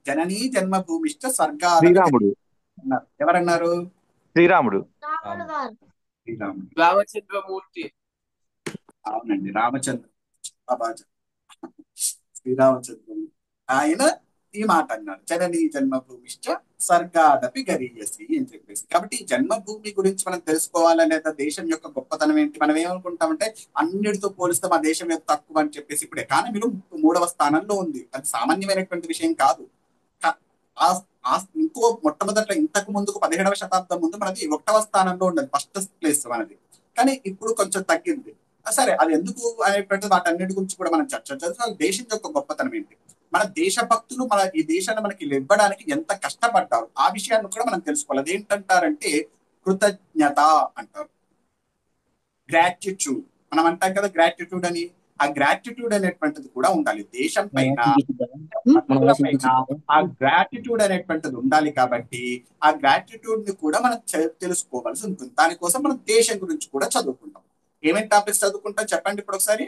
జనని జన్మభూమిశ్చ స్వర్గాదపి శ్రీరాముడు. ఎవరన్నారు? శ్రీరాముడు. శ్రీరాముడు. రామచంద్రమూర్తి. అవునండి, రామచంద్ర బాబాజీ, శ్రీరామచంద్రుడు. ఆయన ఈ మాట అన్నారు, జనని జన్మభూమిశ్చ స్వర్గాదపి గరీయసి అని చెప్పేసి. కాబట్టి ఈ జన్మభూమి గురించి మనం తెలుసుకోవాలనే దేశం యొక్క గొప్పతనం ఏంటి? మనం ఏమనుకుంటామంటే అన్నిటితో పోలిస్తే మా దేశం యొక్క తక్కువ అని చెప్పేసి. ఇప్పుడు ఎకానమీలో 3వ స్థానంలో ఉంది. అది సామాన్యమైనటువంటి విషయం కాదు. ఇంకో మొట్టమొదట ఇంతకు ముందుకు 17వ శతాబ్దం ముందు మనది 1వ స్థానంలో ఉండదు, ఫస్ట్ ప్లేస్ మనది. కానీ ఇప్పుడు కొంచెం తగ్గింది. సరే, అది ఎందుకు అనేటువంటిది వాటన్నిటి గురించి కూడా మనం చర్చించాలి. దేశం యొక్క గొప్పతనం ఏంటి? మన దేశభక్తులు మన ఈ దేశాన్ని మనకి ఇవ్వడానికి ఎంత కష్టపడ్డారు ఆ విషయాన్ని కూడా మనం తెలుసుకోవాలి. అదేంటంటారంటే కృతజ్ఞత అంటారు, గ్రాటిట్యూడ్. మనం అంటాం కదా గ్రాటిట్యూడ్ అని. ఆ గ్రాటిట్యూడ్ అనేటువంటిది కూడా ఉండాలి దేశం పైన. ఆ గ్రాటిట్యూడ్ అనేటువంటిది ఉండాలి. కాబట్టి ఆ గ్రాటిట్యూడ్ ని కూడా మనం తెలుసుకోవాల్సి ఉంటుంది. దానికోసం మనం దేశం గురించి కూడా చదువుకుంటాం. ఏమేమి టాపిక్స్ చదువుకుంటాం చెప్పండి ఇప్పుడు ఒకసారి?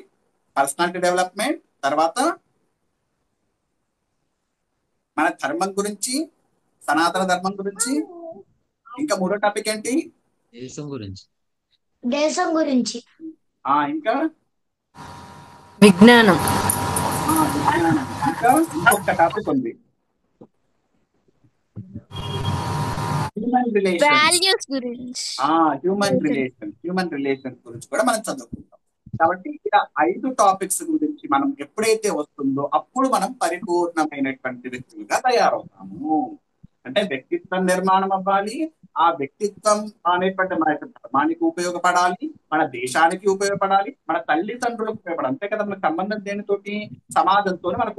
పర్సనాలిటీ డెవలప్మెంట్, తర్వాత మన ధర్మం గురించి, సనాతన ధర్మం గురించి, ఇంకా 3వ టాపిక్ ఏంటి? దేశం గురించి. ఇంకా విజ్ఞానం. ఇంకా ఇంకొక టాపిక్ ఉంది, హ్యూమన్ రిలేషన్. హ్యూమన్ రిలేషన్ గురించి కూడా మనం చదువుకుంటాం. కాబట్టి ఇలా 5 టాపిక్స్ గురించి మనం ఎప్పుడైతే వస్తుందో అప్పుడు మనం పరిపూర్ణమైనటువంటి వ్యక్తులుగా తయారవుతాము. అంటే వ్యక్తిత్వం నిర్మాణం అవ్వాలి, ఆ వ్యక్తిత్వం అనేటువంటి మన యొక్క ధర్మానికి ఉపయోగపడాలి, మన దేశానికి ఉపయోగపడాలి, మన తల్లిదండ్రులకు ఉపయోగపడాలి. అంతే కదా, మన సంబంధం దేనితోటి? సమాజంతో, మన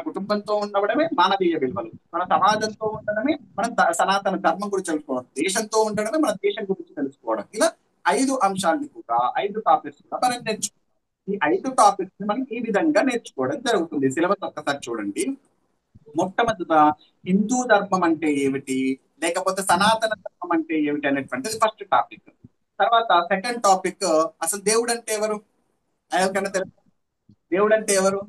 కుటుంబంతో ఉండడమే మానవీయ విలువలు, మన సమాజంతో ఉండడమే మన సనాతన ధర్మం గురించి తెలుసుకోవడం, దేశంతో ఉండడమే మన దేశం గురించి తెలుసుకోవడం. ఇలా 5 అంశాలను కూడా, 5 టాపిక్స్ కూడా మనం నేర్చుకుంటాం. ఈ 5 టాపిక్స్ మనం ఈ విధంగా నేర్చుకోవడం జరుగుతుంది. సిలబస్ ఒక్కసారి చూడండి. మొట్టమొదట హిందూ ధర్మం అంటే ఏమిటి, లేకపోతే సనాతన ధర్మం అంటే ఏమిటి అనేటువంటిది ఫస్ట్ టాపిక్. తర్వాత సెకండ్ టాపిక్ అసలు దేవుడు అంటే ఎవరు, ఎవరికైనా తెలుసు? దేవుడు అంటే ఎవరు?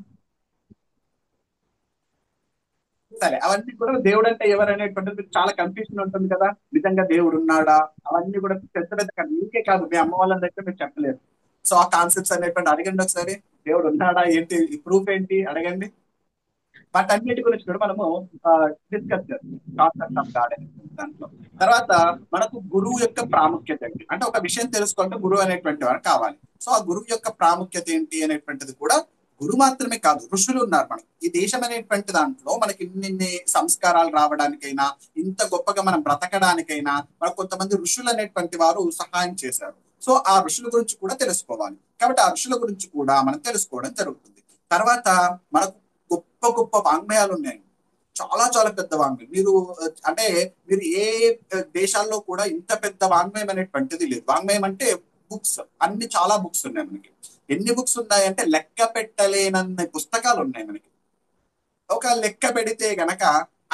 సరే, అవన్నీ కూడా దేవుడు అంటే ఎవరు అనేటువంటిది చాలా కన్ఫ్యూజన్ ఉంటుంది కదా. నిజంగా దేవుడు ఉన్నాడా? అవన్నీ కూడా పెద్ద పెద్ద మీకే కాదు, మీ అమ్మ వాళ్ళ దగ్గర మీరు చెప్పలేరు. సో ఆ కాన్సెప్ట్స్ అనేటువంటి అడగండి ఒకసారి. దేవుడు ఉన్నాడా ఏంటి, ప్రూఫ్ ఏంటి అడగండి. వాటన్నిటి గురించి కూడా మనము డిస్కస్ చేస్తాం, కాన్సెప్ట్ ఆఫ్ గాడ్ దాంట్లో. తర్వాత మనకు గురువు యొక్క ప్రాముఖ్యత ఏంటి, అంటే ఒక విషయం తెలుసుకుంటే గురువు అనేటువంటి వారు కావాలి. సో ఆ గురువు యొక్క ప్రాముఖ్యత ఏంటి అనేటువంటిది కూడా, గురువు మాత్రమే కాదు, ఋషులు ఉన్నారు మనకి. ఈ దేశం అనేటువంటి దాంట్లో మనకి ఇన్ని సంస్కారాలు రావడానికైనా, ఇంత గొప్పగా మనం బ్రతకడానికైనా మనకు కొంతమంది ఋషులు అనేటువంటి వారు సహాయం చేశారు. సో ఆ ఋషుల గురించి కూడా తెలుసుకోవాలి. కాబట్టి ఆ ఋషుల గురించి కూడా మనం తెలుసుకోవడం జరుగుతుంది. తర్వాత మనకు గొప్ప గొప్ప వాంగ్మయాలు ఉన్నాయి, చాలా చాలా పెద్ద వాంగ్మయం. అంటే మీరు ఏ దేశాల్లో కూడా ఇంత పెద్ద వాంగ్మయం అనేటువంటిది లేదు. వాంగ్మయం అంటే బుక్స్, అన్ని చాలా బుక్స్ ఉన్నాయి మనకి. ఎన్ని బుక్స్ ఉన్నాయంటే లెక్క పెట్టలేనన్ని పుస్తకాలు ఉన్నాయి మనకి. ఒక లెక్క పెడితే గనక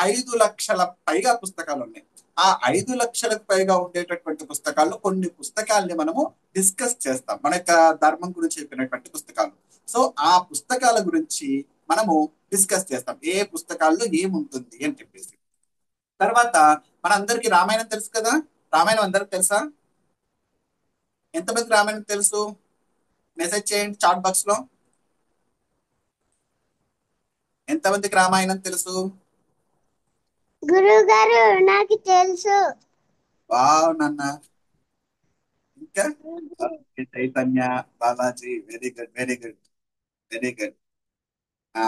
5 లక్షల పైగా పుస్తకాలు ఉన్నాయి. ఆ 5 లక్షలకు పైగా ఉండేటటువంటి పుస్తకాల్లో కొన్ని పుస్తకాల్ని మనము డిస్కస్ చేస్తాం, మన యొక్క ధర్మం గురించి చెప్పినటువంటి పుస్తకాలు. సో ఆ పుస్తకాల గురించి మనము డిస్కస్ చేస్తాం, ఏ పుస్తకాల్లో ఏముంటుంది అని చెప్పేసి. తర్వాత మనందరికి రామాయణం తెలుసు కదా. రామాయణం అందరికి తెలుసా? ఎంతమంది రామాయణం తెలుసు? మెసేజ్ చేయండి చాట్ బాక్స్ లో. ఎంతమందికి రామాయణం తెలుసు? గురువు గారు నాకు తెలుసు. వావ్ నాన్న. ఇంకా Chaitanya, Balaji, very good, very good, very good. ఆ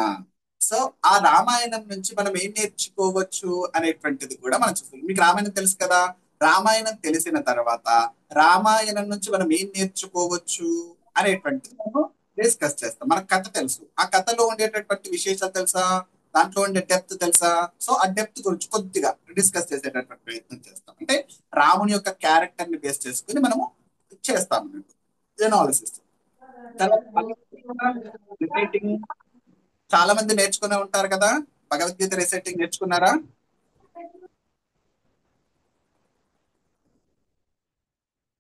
సో ఆ రామాయణం నుంచి మనం ఏం నేర్చుకోవచ్చు అనేటువంటిది కూడా మనం చూస్తాం. మీకు రామాయణం తెలుసు కదా. రామాయణం తెలిసిన తర్వాత రామాయణం నుంచి మనం ఏం నేర్చుకోవచ్చు అనేటువంటిది మనం డిస్కస్ చేస్తాం. మనకు కథ తెలుసు, ఆ కథలో ఉండేటటువంటి విశేషాలు తెలుసా, దాంట్లో ఉండే డెప్త్ తెలుసా. సో ఆ డెప్త్ గురించి కొద్దిగా డిస్కస్ చేసేటటువంటి ప్రయత్నం చేస్తాం. అంటే రాముని యొక్క క్యారెక్టర్ ని బేస్ చేసుకుని మనము చేస్తాం అన్నట్టు ఎనాలిసిస్. తర్వాత రిపీటింగ్ చాలా మంది నేర్చుకునే ఉంటారు కదా. భగవద్గీత రిసైటింగ్ నేర్చుకున్నారా?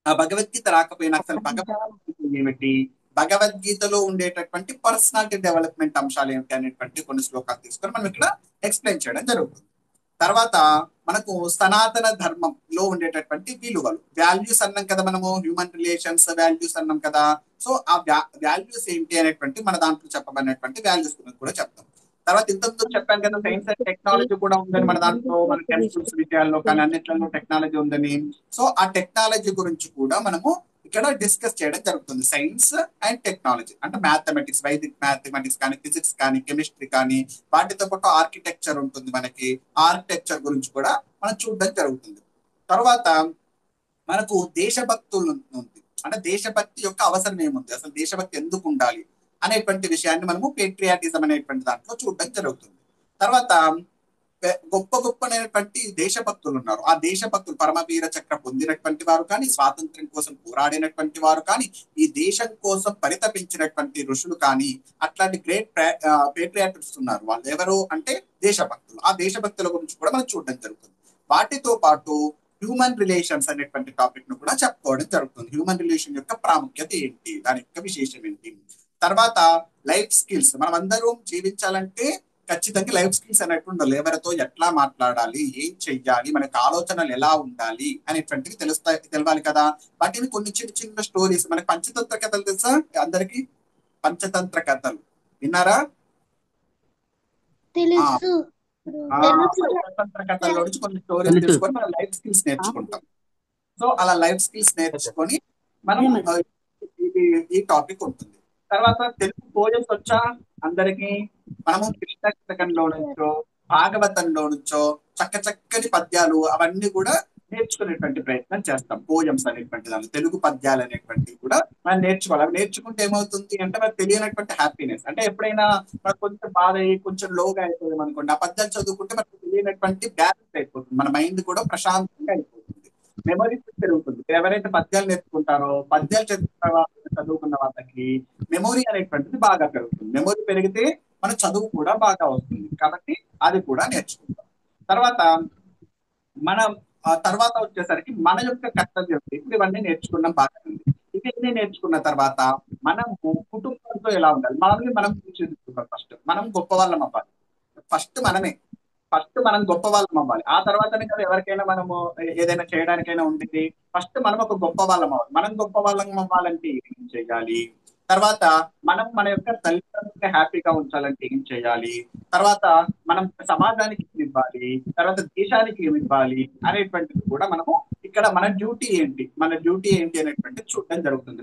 ఆ భగవద్గీత రాకపోయినా అసలు భగవద్గీత ఏమిటి, భగవద్గీతలో ఉండేటటువంటి పర్సనాలిటీ డెవలప్మెంట్ అంశాలు ఏమిటి అనేటువంటి కొన్ని శ్లోకాలు తీసుకొని మనం ఇక్కడ ఎక్స్ప్లెయిన్ చేయడం జరుగుతుంది. తర్వాత మనకు సనాతన ధర్మంలో ఉండేటటువంటి విలువలు, వాల్యూస్ అన్నాం కదా మనము, హ్యూమన్ రిలేషన్స్ వాల్యూస్ అన్నాం కదా. సో ఆ వాల్యూస్ ఏంటి అనేటువంటి మన దాంట్లో చెప్పబడినటువంటి వాల్యూస్ గురించి కూడా చెప్తాం. తర్వాత ఇంతకు చెప్పాను కదా, సైన్స్ అండ్ టెక్నాలజీ కూడా ఉందని మన దాంట్లో, మన టెంపుల్స్ విషయాల్లో కానీ అన్నిట్లలో టెక్నాలజీ ఉందని. సో ఆ టెక్నాలజీ గురించి కూడా మనము ఇక్కడ డిస్కస్ చేయడం జరుగుతుంది. సైన్స్ అండ్ టెక్నాలజీ అంటే మ్యాథమెటిక్స్, వైదిక్ మ్యాథమెటిక్స్ కానీ, ఫిజిక్స్ కానీ, కెమిస్ట్రీ కానీ, వాటితో పాటు ఆర్కిటెక్చర్ ఉంటుంది మనకి. ఆర్కిటెక్చర్ గురించి కూడా మనం చూడడం జరుగుతుంది. తర్వాత మనకు దేశభక్తులు ఉంది, అంటే దేశభక్తి యొక్క అవసరం ఏముంది, అసలు దేశభక్తి ఎందుకు ఉండాలి అనేటువంటి విషయాన్ని మనము పేట్రియాటిజం అనేటువంటి దాంట్లో చూడడం జరుగుతుంది. తర్వాత గొప్ప గొప్పనైనటువంటి దేశభక్తులు ఉన్నారు. ఆ దేశభక్తులు పరమవీర చక్ర పొందినటువంటి వారు కానీ, స్వాతంత్ర్యం కోసం పోరాడినటువంటి వారు కానీ, ఈ దేశం కోసం పరితపించినటువంటి ఋషులు కానీ, అట్లాంటి గ్రేట్ పేట్రియాటిక్స్ ఉన్నారు. వాళ్ళు ఎవరు అంటే దేశభక్తులు. ఆ దేశభక్తుల గురించి కూడా మనం చూడడం జరుగుతుంది. వాటితో పాటు హ్యూమన్ రిలేషన్స్ అనేటువంటి టాపిక్ ను కూడా చెప్పుకోవడం జరుగుతుంది. హ్యూమన్ రిలేషన్ యొక్క ప్రాముఖ్యత ఏంటి, దాని యొక్క విశేషం ఏంటి. తర్వాత లైఫ్ స్కిల్స్, మనం అందరం జీవించాలంటే ఖచ్చితంగా లైఫ్ స్కిల్స్ అనేటువంటి ఉండాలి. ఎవరితో ఎట్లా మాట్లాడాలి, ఏం చెయ్యాలి, మనకి ఆలోచనలు ఎలా ఉండాలి అనేటువంటివి తెలవాలి కదా. వాటిని కొన్ని చిన్న చిన్న స్టోరీస్, మనకి పంచతంత్ర కథలు తెలుసా అందరికి? పంచతంత్ర కథలు విన్నారా? పంచతంత్ర కథల్లో నుంచి కొన్ని స్టోరీస్ తెలుసుకొని మన లైఫ్ స్కిల్స్ నేర్చుకుంటాం. సో అలా లైఫ్ స్కిల్స్ నేర్చుకొని మనం ఈ టాపిక్ ఉంటుంది. తర్వాత తెలుగు పోయమ్స్ వచ్చా అందరికి? మనము కృష్ణ శతకంలో నుంచో, భాగవతంలో నుంచో చక్కని పద్యాలు అవన్నీ కూడా నేర్చుకునేటువంటి ప్రయత్నం చేస్తాం. పోయమ్స్ అనేటువంటి దాన్ని, తెలుగు పద్యాలు అనేటువంటివి కూడా మనం నేర్చుకోవాలి. అవి నేర్చుకుంటే ఏమవుతుంది అంటే మనకు తెలియనటువంటి హ్యాపీనెస్. అంటే ఎప్పుడైనా మనకు కొంచెం బాధ అయ్యి కొంచెం లోగా అయిపోయాం అనుకోండి, ఆ పద్యాలు చదువుకుంటే మనకు తెలియనటువంటి బ్యాలెన్స్ అయిపోతుంది, మన మైండ్ కూడా ప్రశాంతంగా అయిపోతుంది, మెమరీ పెరుగుతుంది. ఎవరైతే పద్యాలు నేర్చుకుంటారో, పద్యాలు చదువుకున్న వాళ్ళకి మెమొరీ అనేటువంటిది బాగా పెరుగుతుంది. మెమొరీ పెరిగితే మన చదువు కూడా బాగా వస్తుంది. కాబట్టి అది కూడా నేర్చుకుంటాం. తర్వాత మనం తర్వాత వచ్చేసరికి మన యొక్క కర్తవ్యం. ఇప్పుడు ఇవన్నీ నేర్చుకున్నాం, బాగా ఉంది. ఇవన్నీ నేర్చుకున్న తర్వాత మనం కుటుంబంతో ఎలా ఉండాలి, మనల్ని మనం తీర్చిదిద్దుకోవాలి. ఫస్ట్ మనం గొప్ప వాళ్ళం అవ్వాలి. ఫస్ట్ మనం గొప్ప వాళ్ళం అవ్వాలి. ఆ తర్వాతనే కదా ఎవరికైనా మనము ఏదైనా చేయడానికైనా ఉండేది. ఫస్ట్ మనం ఒక గొప్ప వాళ్ళం అవ్వాలి. మనం గొప్ప వాళ్ళం అవ్వాలంటే ఏం చేయాలి, తర్వాత మనం మన యొక్క తల్లిదండ్రులని హ్యాపీగా ఉంచాలంటే ఏం చేయాలి, తర్వాత మనం సమాజానికి ఏమి ఇవ్వాలి, తర్వాత దేశానికి ఏమి ఇవ్వాలి అనేటువంటిది కూడా మనము ఇక్కడ మన డ్యూటీ ఏంటి అనేటువంటిది చూడడం జరుగుతుంది.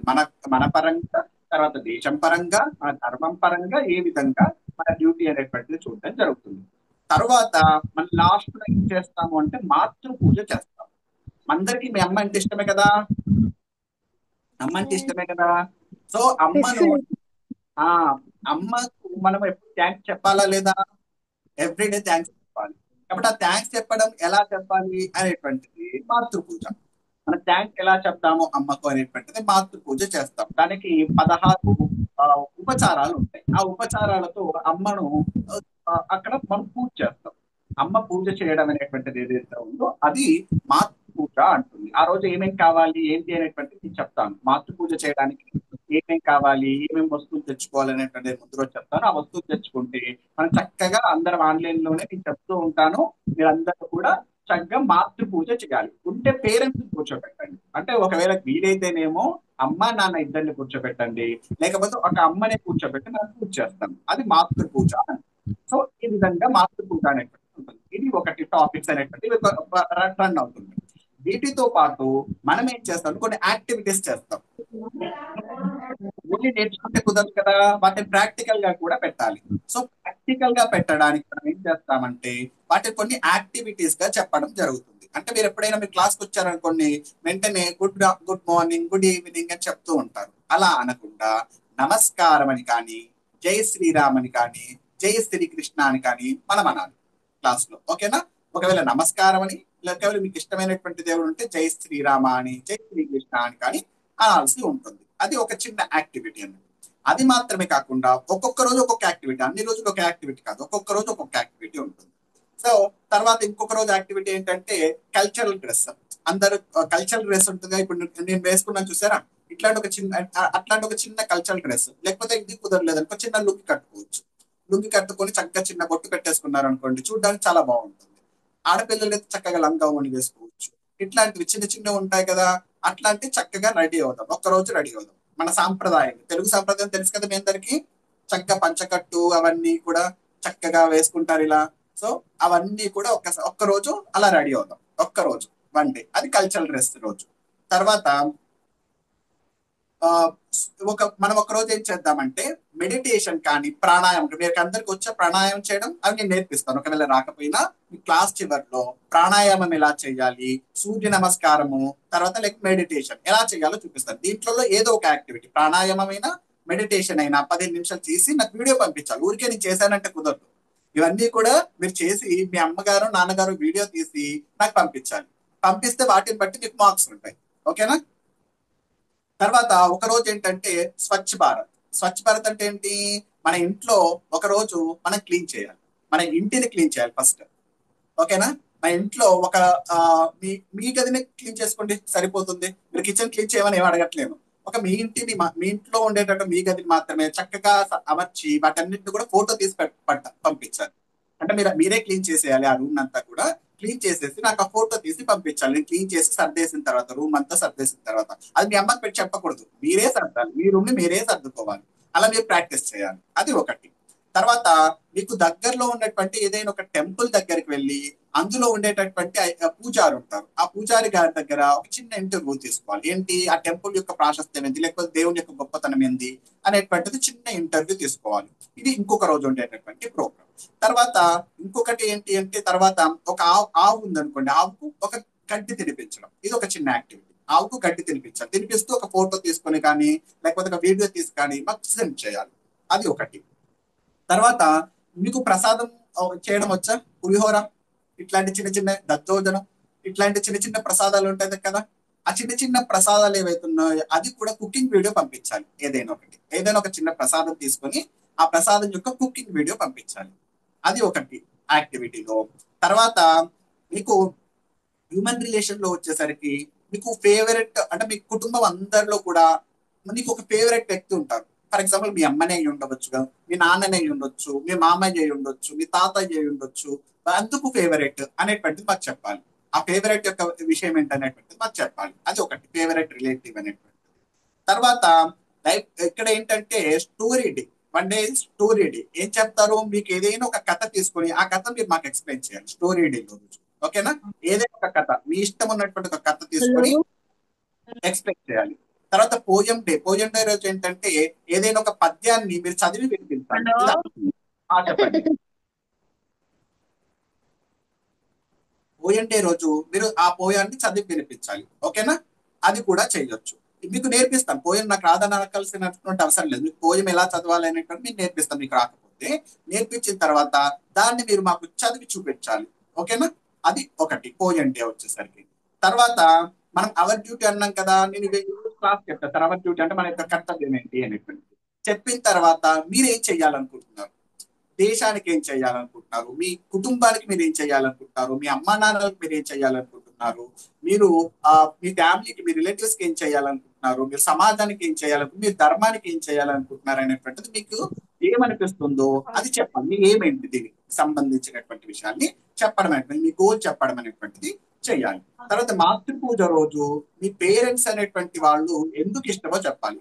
మన పరంగా, తర్వాత దేశం పరంగా, మన ధర్మం పరంగా ఏ విధంగా మన డ్యూటీ అనేటువంటిది చూడడం జరుగుతుంది. తర్వాత మనం లాస్ట్ లో ఏం చేస్తాము అంటే మాతృ పూజ చేస్తాం. అందరికీ మీ అమ్మ అంటే ఇష్టమే కదా, సో అమ్మకు మనం ఎప్పుడు థ్యాంక్స్ చెప్పాలా లేదా, ఎవ్రీడే థ్యాంక్స్ చెప్పాలి. కాబట్టి ఆ థ్యాంక్స్ చెప్పడం ఎలా చెప్పాలి అనేటువంటిది మాతృ పూజ. మనం థ్యాంక్స్ ఎలా చెప్తాము అమ్మకు అనేటువంటిది మాతృ పూజ చేస్తాం. దానికి 16 ఉపచారాలు ఉంటాయి. ఆ ఉపచారాలతో అమ్మను అక్కడ మనం పూజ చేస్తాం. అమ్మ పూజ చేయడం అనేటువంటిది ఏదైతే ఉందో అది మాతృ పూజ అంటుంది. ఆ రోజు ఏమేం కావాలి ఏంటి అనేటువంటిది నేను చెప్తాను. మాతృ పూజ చేయడానికి ఏమేం కావాలి, ఏమేమి వస్తువులు తెచ్చుకోవాలి అనేటువంటి ముందు రోజు చెప్తాను. ఆ వస్తువులు తెచ్చుకుంటే మనం చక్కగా అందరం ఆన్లైన్ లోనే నేను చెప్తూ ఉంటాను. మీరందరూ కూడా చక్కగా మాతృ పూజ చేయాలి. ఉంటే పేరెంట్స్ కూర్చోబెట్టండి. అంటే ఒకవేళ వీలైతేనేమో అమ్మ నాన్న ఇద్దరిని కూర్చోబెట్టండి, లేకపోతే ఒక అమ్మనే కూర్చోబెట్టి మనం పూజ చేస్తాం. అది మాతృ పూజ. సో ఈ విధంగా మాతృ పూజ అనేటువంటి ఉంటుంది. ఇది ఒకటి టాపిక్స్ అనేటువంటి రన్ అవుతుంది. వీటితో పాటు మనం ఏం చేస్తాం, కొన్ని యాక్టివిటీస్ చేస్తాం. ఓన్లీ నేర్చుకుంటే కుదరదు కదా, వాటిని ప్రాక్టికల్ గా కూడా పెట్టాలి. సో ప్రాక్టికల్ గా పెట్టడానికి మనం ఏం చేస్తామంటే వాటిని కొన్ని యాక్టివిటీస్ గా చెప్పడం జరుగుతుంది. అంటే మీరు ఎప్పుడైనా మీ క్లాస్కి వచ్చారనుకోండి, వెంటనే గుడ్ మార్నింగ్, గుడ్ ఈవినింగ్ అని చెప్తూ ఉంటారు. అలా అనకుండా నమస్కారం అని కానీ, జై శ్రీరామ్ అని కానీ, జై శ్రీకృష్ణ అని కానీ మనం అనాలి క్లాస్ లో. ఓకేనా? ఒకవేళ నమస్కారం అని, లేకపోతే మీకు ఇష్టమైనటువంటి దేవుడు ఉంటే జై శ్రీరామ అని, జై శ్రీకృష్ణ అని కానీ అనాల్సి ఉంటుంది. అది ఒక చిన్న యాక్టివిటీ అన్నది. అది మాత్రమే కాకుండా ఒక్కొక్క రోజు ఒక్కొక్క యాక్టివిటీ, అన్ని రోజులు ఒక యాక్టివిటీ కాదు, ఒక్కొక్క రోజు ఒక్కొక్క యాక్టివిటీ ఉంటుంది. సో తర్వాత ఇంకొక రోజు యాక్టివిటీ ఏంటంటే కల్చరల్ డ్రెస్. అందరూ కల్చరల్ డ్రెస్ ఉంటుంది. ఇప్పుడు నేను వేసుకున్నాను చూసారా, అట్లాంటి ఒక చిన్న కల్చరల్ డ్రెస్, లేకపోతే ఇది కుదరలేదు అనుకో చిన్న లుంగి కట్టుకోవచ్చు. లుంగి కట్టుకొని చక్కగా చిన్న బొట్టు పెట్టేసుకున్నారు అనుకోండి, చూడడానికి చాలా బాగుంటుంది. ఆడపిల్లలు అయితే చక్కగా లంగా ఓని వేసుకోవచ్చు. ఇట్లాంటివి చిన్న చిన్నవి ఉంటాయి కదా, అట్లాంటి చక్కగా రెడీ అవుదాం. ఒక్కరోజు రెడీ అవుదాం. మన సాంప్రదాయం, తెలుగు సాంప్రదాయం తెలుసు కదా మీ అందరికి, చక్కగా పంచకట్టు అవన్నీ కూడా చక్కగా వేసుకుంటారు ఇలా. సో అవన్నీ కూడా ఒక్కరోజు అలా రెడీ అవుదాం. ఒక్కరోజు 1 డే, అది కల్చరల్ డ్రెస్ రోజు. తర్వాత మనం ఒక రోజు ఏం చేద్దామంటే మెడిటేషన్ కానీ ప్రాణాయామం, మీకు అందరికి వచ్చే ప్రాణాయామం చేయడం అవి నేను నేర్పిస్తాను. ఒకవేళ రాకపోయినా మీ క్లాస్ చివరిలో ప్రాణాయామం ఎలా చేయాలి, సూర్య నమస్కారము, తర్వాత మెడిటేషన్ ఎలా చేయాలో చూపిస్తాను. దీంట్లో ఏదో ఒక యాక్టివిటీ, ప్రాణాయామం అయినా మెడిటేషన్ అయినా 15 నిమిషాలు చేసి నాకు వీడియో పంపించాలి. ఊరికే నేను చేశానంటే కుదరదు. ఇవన్నీ కూడా మీరు చేసి మీ అమ్మగారు నాన్నగారు వీడియో తీసి నాకు పంపించాలి. పంపిస్తే వాటిని బట్టి మీకు మార్క్స్ ఉంటాయి. ఓకేనా? తర్వాత ఒక రోజు ఏంటంటే స్వచ్ఛ భారత్. స్వచ్ఛ భారత్ అంటే ఏంటి, మన ఇంట్లో ఒక రోజు మనం క్లీన్ చేయాలి. మన ఇంటిని క్లీన్ చేయాలి ఫస్ట్. ఓకేనా? మన ఇంట్లో ఒక మీ గదిని క్లీన్ చేసుకోండి సరిపోతుంది. మీరు కిచెన్ క్లీన్ చేయమని ఏమి అడగట్లేదు. ఒక మీ ఇంట్లో ఉండేటట్టు మీ గదిని మాత్రమే చక్కగా అమర్చి వాటన్నిటిని కూడా ఫోటో తీసి పంపించాలి. అంటే మీరే క్లీన్ చేసేయాలి. ఆ రూమ్ అంతా కూడా క్లీన్ చేసేసి నాకు ఆ ఫోటో తీసి పంపించాలి. నేను క్లీన్ చేసి సర్దేసిన తర్వాత, రూమ్ అంతా సర్దేసిన తర్వాత, అది మీ అమ్మకి పెట్టి చెప్పకూడదు, మీరే సర్దాలి. మీ రూమ్ ని మీరే సర్దుకోవాలి. అలా మీరు ప్రాక్టీస్ చేయాలి. అది ఒకటి. తర్వాత మీకు దగ్గరలో ఉన్నటువంటి ఏదైనా ఒక టెంపుల్ దగ్గరికి వెళ్ళి అందులో ఉండేటటువంటి పూజారి ఉంటారు. ఆ పూజారి గారి దగ్గర ఒక చిన్న ఇంటర్వ్యూ తీసుకోవాలి. ఏంటి, ఆ టెంపుల్ యొక్క ప్రాశస్త్యం ఏంటి, లేకపోతే దేవుని యొక్క గొప్పతనం ఏంటి అనేటువంటిది చిన్న ఇంటర్వ్యూ తీసుకోవాలి. ఇది ఇంకొక రోజు ఉండేటటువంటి ప్రోగ్రామ్. తర్వాత ఇంకొకటి ఏంటి అంటే, తర్వాత ఒక ఆవు ఉందనుకోండి, ఆవుకు ఒక గడ్డి తినిపించడం, ఇది ఒక చిన్న యాక్టివిటీ. ఆవుకు గడ్డి తినిపించాలి, తినిపిస్తూ ఒక ఫోటో తీసుకొని కానీ లేకపోతే ఒక వీడియో తీసి కానీ మాకు సెండ్ చేయాలి. అది ఒకటి. తర్వాత మీకు ప్రసాదం చేయడం వచ్చా? పులిహోర ఇట్లాంటి చిన్న చిన్న దద్దోజనం ఇట్లాంటి చిన్న చిన్న ప్రసాదాలు ఉంటాయి కదా, ఆ చిన్న చిన్న ప్రసాదాలు ఏవైతే ఉన్నాయో అది కూడా కుకింగ్ వీడియో పంపించాలి. ఏదైనా ఒక చిన్న ప్రసాదం తీసుకొని ఆ ప్రసాదం యొక్క కుకింగ్ వీడియో పంపించాలి. అది ఒకటి యాక్టివిటీలో. తర్వాత మీకు హ్యూమన్ రిలేషన్ లో వచ్చేసరికి మీకు ఫేవరెట్ అంటే మీ కుటుంబం అందరిలో కూడా మీకు ఒక ఫేవరెట్ వ్యక్తి ఉంటారు. ఫర్ ఎగ్జాంపుల్ మీ అమ్మనే అయి ఉండవచ్చు, మీ నాన్ననే అయి ఉండొచ్చు, మీ మామయ్య అయి ఉండొచ్చు, మీ తాతయ్య అయి ఉండొచ్చు. అందుకు ఫేవరెట్ అనేటువంటిది మాకు చెప్పాలి. ఆ ఫేవరెట్ యొక్క విషయం ఏంటనేటువంటిది మాకు చెప్పాలి. అది ఒకటి ఫేవరెట్ రిలేటివ్ అనేటువంటిది. తర్వాత లైక్ ఇక్కడ ఏంటంటే story day, one day story day. ఏం చెప్తారు? మీకు ఏదైనా ఒక కథ తీసుకొని ఆ కథ మీరు మాకు ఎక్స్ప్లెయిన్ చేయాలి స్టోరీ డే రోజు. ఓకేనా? ఏదైనా ఒక కథ, మీ ఇష్టం ఉన్నటువంటి ఒక కథ తీసుకొని ఎక్స్ప్లెయిన్ చేయాలి. తర్వాత పోయం డే రోజు ఏంటంటే ఏదైనా ఒక పద్యాన్ని మీరు చదివి వినిపించాలి. చెప్పండి. పోయం డే రోజు మీరు ఆ పోయాన్ని చదివి వినిపించాలి. ఓకేనా? అది కూడా చేయొచ్చు. మీకు నేర్పిస్తాం. పోయం నాకు రాదని అనకాల్సినటువంటి అవసరం లేదు. మీకు పోయం ఎలా చదవాలి అనేటువంటి మీకు నేర్పిస్తాం. మీకు రాకపోతే నేర్పించిన తర్వాత దాన్ని మీరు మాకు చదివి చూపించాలి. ఓకేనా? అది ఒకటి పోయం డే వచ్చేసరికి. తర్వాత మనం అవర్ డ్యూటీ అన్నాం కదా, నేను క్లాస్ చెప్తాను సార్. అవర్ డ్యూటీ అంటే మన యొక్క కర్తవ్యం ఏంటి అనేటువంటి చెప్పిన తర్వాత మీరు ఏం చెయ్యాలనుకుంటున్నారు, దేశానికి ఏం చేయాలనుకుంటున్నారు, మీ కుటుంబానికి మీరు ఏం చేయాలనుకుంటున్నారు, మీ అమ్మా నాన్నలకు మీరు ఏం చేయాలనుకుంటున్నారు, మీరు మీ ఫ్యామిలీకి మీ రిలేటివ్స్ కి ఏం చేయాలనుకుంటున్నారు, మీరు సమాజానికి ఏం చేయాలనుకుంటున్నారు, మీ ధర్మానికి ఏం చేయాలనుకుంటున్నారు అనేటువంటిది మీకు ఏమనిపిస్తుందో అది చెప్పండి. మీ ఏమేంటి దీనికి సంబంధించినటువంటి విషయాన్ని చెప్పడం అనేటువంటి, మీ గోల్ చెప్పడం అనేటువంటిది చేయాలి. తర్వాత మాతృ పూజ రోజు మీ పేరెంట్స్ అనేటువంటి వాళ్ళు ఎందుకు ఇష్టమో చెప్పాలి.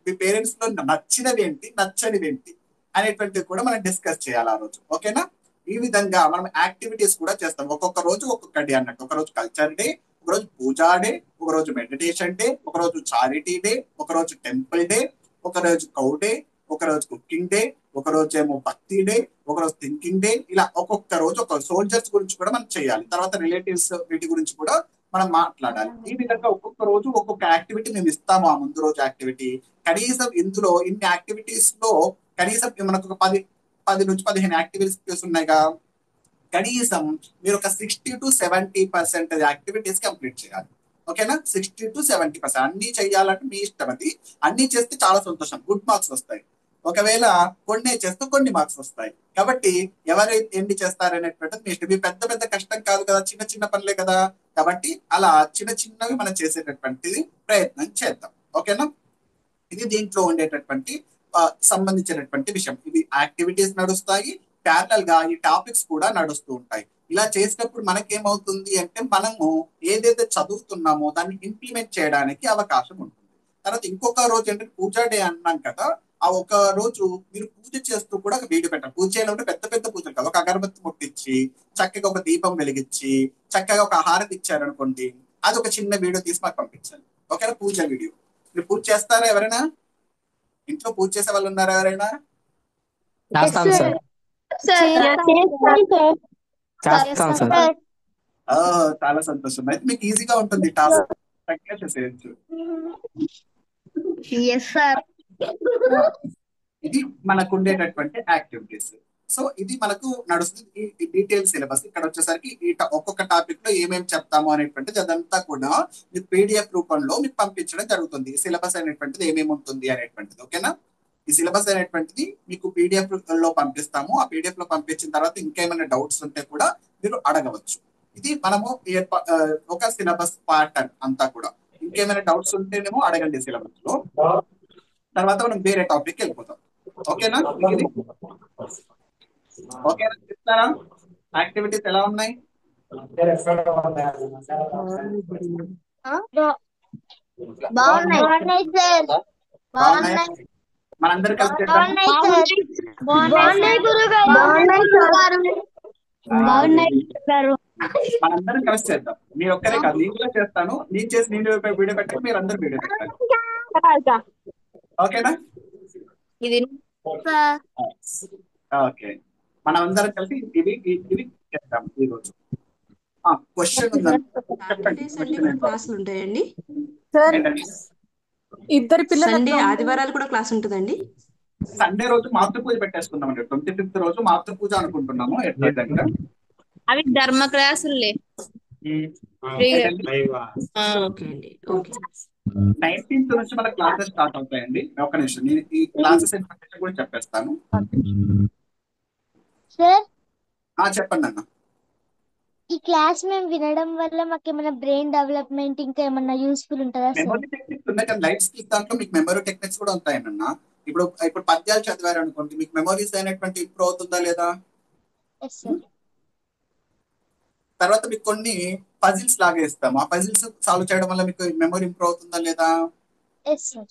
మీ పేరెంట్స్ లో నచ్చినవి ఏంటి, నచ్చనివి ఏంటి అనేటువంటిది కూడా మనం డిస్కస్ చేయాలి ఆ రోజు. ఓకేనా? ఈ విధంగా మనం యాక్టివిటీస్ కూడా చేస్తాం. ఒక్కొక్క రోజు ఒక్కొక్క డే అన్నట్టు. ఒక రోజు కల్చర్ డే, ఒక రోజు పూజా డే, ఒక రోజు మెడిటేషన్ డే, ఒక రోజు చారిటీ డే, ఒక రోజు టెంపుల్ డే, ఒక రోజు కౌ డే, ఒక రోజు కుకింగ్ డే, ఒక రోజు ఏమో భక్తి డే, ఒక రోజు థింకింగ్ డే. ఇలా ఒక్కొక్క రోజు ఒక సోల్జర్స్ గురించి కూడా మనం చేయాలి. తర్వాత రిలేటివ్స్ వీటి గురించి కూడా మనం మాట్లాడాలి. ఈ విధంగా ఒక్కొక్క రోజు ఒక్కొక్క యాక్టివిటీ మేము ఇస్తాము. ఆ ముందు రోజు యాక్టివిటీ కనీసం ఇందులో ఇన్ని యాక్టివిటీస్ లో కనీసం మనకు ఒక 10 నుంచి 15 యాక్టివిటీస్ ఉన్నాయిగా, కనీసం మీరు ఒక 60-70% యాక్టివిటీస్ కంప్లీట్ చేయాలి. ఓకేనా? 60-70% అన్ని చేయాలంటే మీ ఇష్టం. అది అన్ని చేస్తే చాలా సంతోషం, గుడ్ మార్క్స్ వస్తాయి. ఒకవేళ కొన్ని చేస్తే కొన్ని మార్క్స్ వస్తాయి. కాబట్టి ఎవరు ఎన్ని చేస్తారనేటువంటిది మీ ఇష్టం. పెద్ద పెద్ద కష్టం కాదు కదా, చిన్న చిన్న పనులే కదా. కాబట్టి అలా చిన్న చిన్నవి మనం చేసేటటువంటిది ప్రయత్నం చేద్దాం. ఓకేనా? ఇది దీంట్లో ఉండేటటువంటి సంబంధించినటువంటి విషయం. ఇవి యాక్టివిటీస్ నడుస్తాయి, ప్యారలల్ గా ఈ టాపిక్స్ కూడా నడుస్తూ ఉంటాయి. ఇలా చేసినప్పుడు మనకేమవుతుంది అంటే మనము ఏదైతే చదువుతున్నామో దాన్ని ఇంప్లిమెంట్ చేయడానికి అవకాశం ఉంటుంది. తర్వాత ఇంకొక రోజు ఏంటంటే పూజా డే అన్నాం కదా, ఆ ఒక రోజు మీరు పూజ చేస్తూ కూడా ఒక వీడియో పెట్టాలి. పూజ చేయాలంటే పెద్ద పెద్ద పూజలు కాదు, ఒక అగరబత్తి ముట్టించి చక్కగా ఒక దీపం వెలిగించి చక్కగా ఒక హారతి ఇచ్చారనుకోండి, అది ఒక చిన్న వీడియో తీసి మాకు పంపించాలి. ఓకేనా? పూజ వీడియో. మీరు పూజ చేస్తారా? ఎవరైనా ఇంట్లో పూజ చేసే వాళ్ళు ఉన్నారా? ఎవరైనా? చేస్తాం సార్. చేస్తాం సార్. చాలా సంతోషం. అయితే మీకు ఈజీగా ఉంటుంది టాస్క్, చక్కగా చేసేయచ్చు. ఇది మనకు ఉండేటటువంటి యాక్టివిటీస్. సో ఇది మనకు నడుస్తుంది. ఈ డీటెయిల్ సిలబస్ ఇక్కడ వచ్చేసరికి ఒక్కొక్క టాపిక్ లో ఏమేమి చెప్తాము అనేటువంటిది అదంతా కూడా మీకు పీడిఎఫ్ రూపంలో మీకు పంపించడం జరుగుతుంది. సిలబస్ అనేటువంటిది ఏమేమి ఉంటుంది అనేటువంటిది. ఓకేనా? ఈ సిలబస్ అనేటువంటిది మీకు పీడిఎఫ్ లో పంపిస్తాము. ఆ పీడిఎఫ్ లో పంపించిన తర్వాత ఇంకేమైనా డౌట్స్ ఉంటే కూడా మీరు అడగవచ్చు. ఇది మనము ఒక సిలబస్ ప్యాటర్న్ అంతా కూడా. ఇంకేమైనా డౌట్స్ ఉంటేనేమో అడగండి సిలబస్ లో, తర్వాత మనం వేరే టాపిక్ వెళ్ళిపోతాం. ఓకేనా? ఇది ఓకేనా? చెప్తారా యాక్టివిటీస్ ఎలా ఉన్నాయి? మనందరూ కలిసి చేద్దాం. మనందరం కలిసి చేద్దాం. మీరు ఒక్కరే కాదు, నేను కూడా చేస్తాను. నేను చేసి నేను వీడియో పెట్టాలి, మీరు అందరూ వీడియో పెట్టాలి. ఓకేనా? ఓకే, మనం అందరం కలిసి ఇది చేద్దాం ఈ రోజు. క్వశ్చన్ ఉందండి, సాటర్డే చెప్పండి. సండే క్వశ్చన్ కూడా ఏంటో క్లాసులు ఉంటాయండి. సార్ ఏంటండి? ఇద్దరు పిల్లలు సండే అట్లా ఉంటే ఆదివారాలు కూడా క్లాస్ ఉంటుందండి. సండే రోజు మాతృపూజ పెట్టేసుకుందామండి. 25th రోజు మాతృపూజ అనుకుంటున్నాము ఎట్ ప్రజెంట్. అవి ధర్మ క్లాసులే ఏంటండి? ఓకే అండి, ఓకే. 19th నుంచి మన క్లాసెస్ స్టార్ట్ అవుతాయండి. ఒక నిమిషం, నేను ఈ క్లాసెస్ ఇన్ఫర్మేషన్ కూడా చెప్పేస్తాను. సార్ చెప్పండి అన్న. ఈ క్లాస్ మేము వినడం వల్ల మాకు ఏమైనా బ్రెయిన్ డెవలప్మెంట్ ఇంకా ఏమైనా యూస్ఫుల్ ఉంటుందా సార్? మెమరీ టెక్నిక్స్ ఉన్నాయి కానీ లైఫ్ స్కిల్స్ దాంట్లో మీకు మెమరీ టెక్నిక్స్ కూడా ఉంటాయన్న. ఇప్పుడు ఇప్పుడు పద్యాలు చదివారు అనుకోండి, మీకు మెమరీస్ అయినటువంటి ఇంప్రూవ్ అవుతుందా లేదా? Yes sir. తర్వాత మీకు కొన్ని పజిల్స్ లాగా ఇస్తాము, ఆ పజిల్స్ సాల్వ్ చేయడం వల్ల మీకు మెమరీ ఇంప్రూవ్ అవుతుందా లేదా? Yes sir.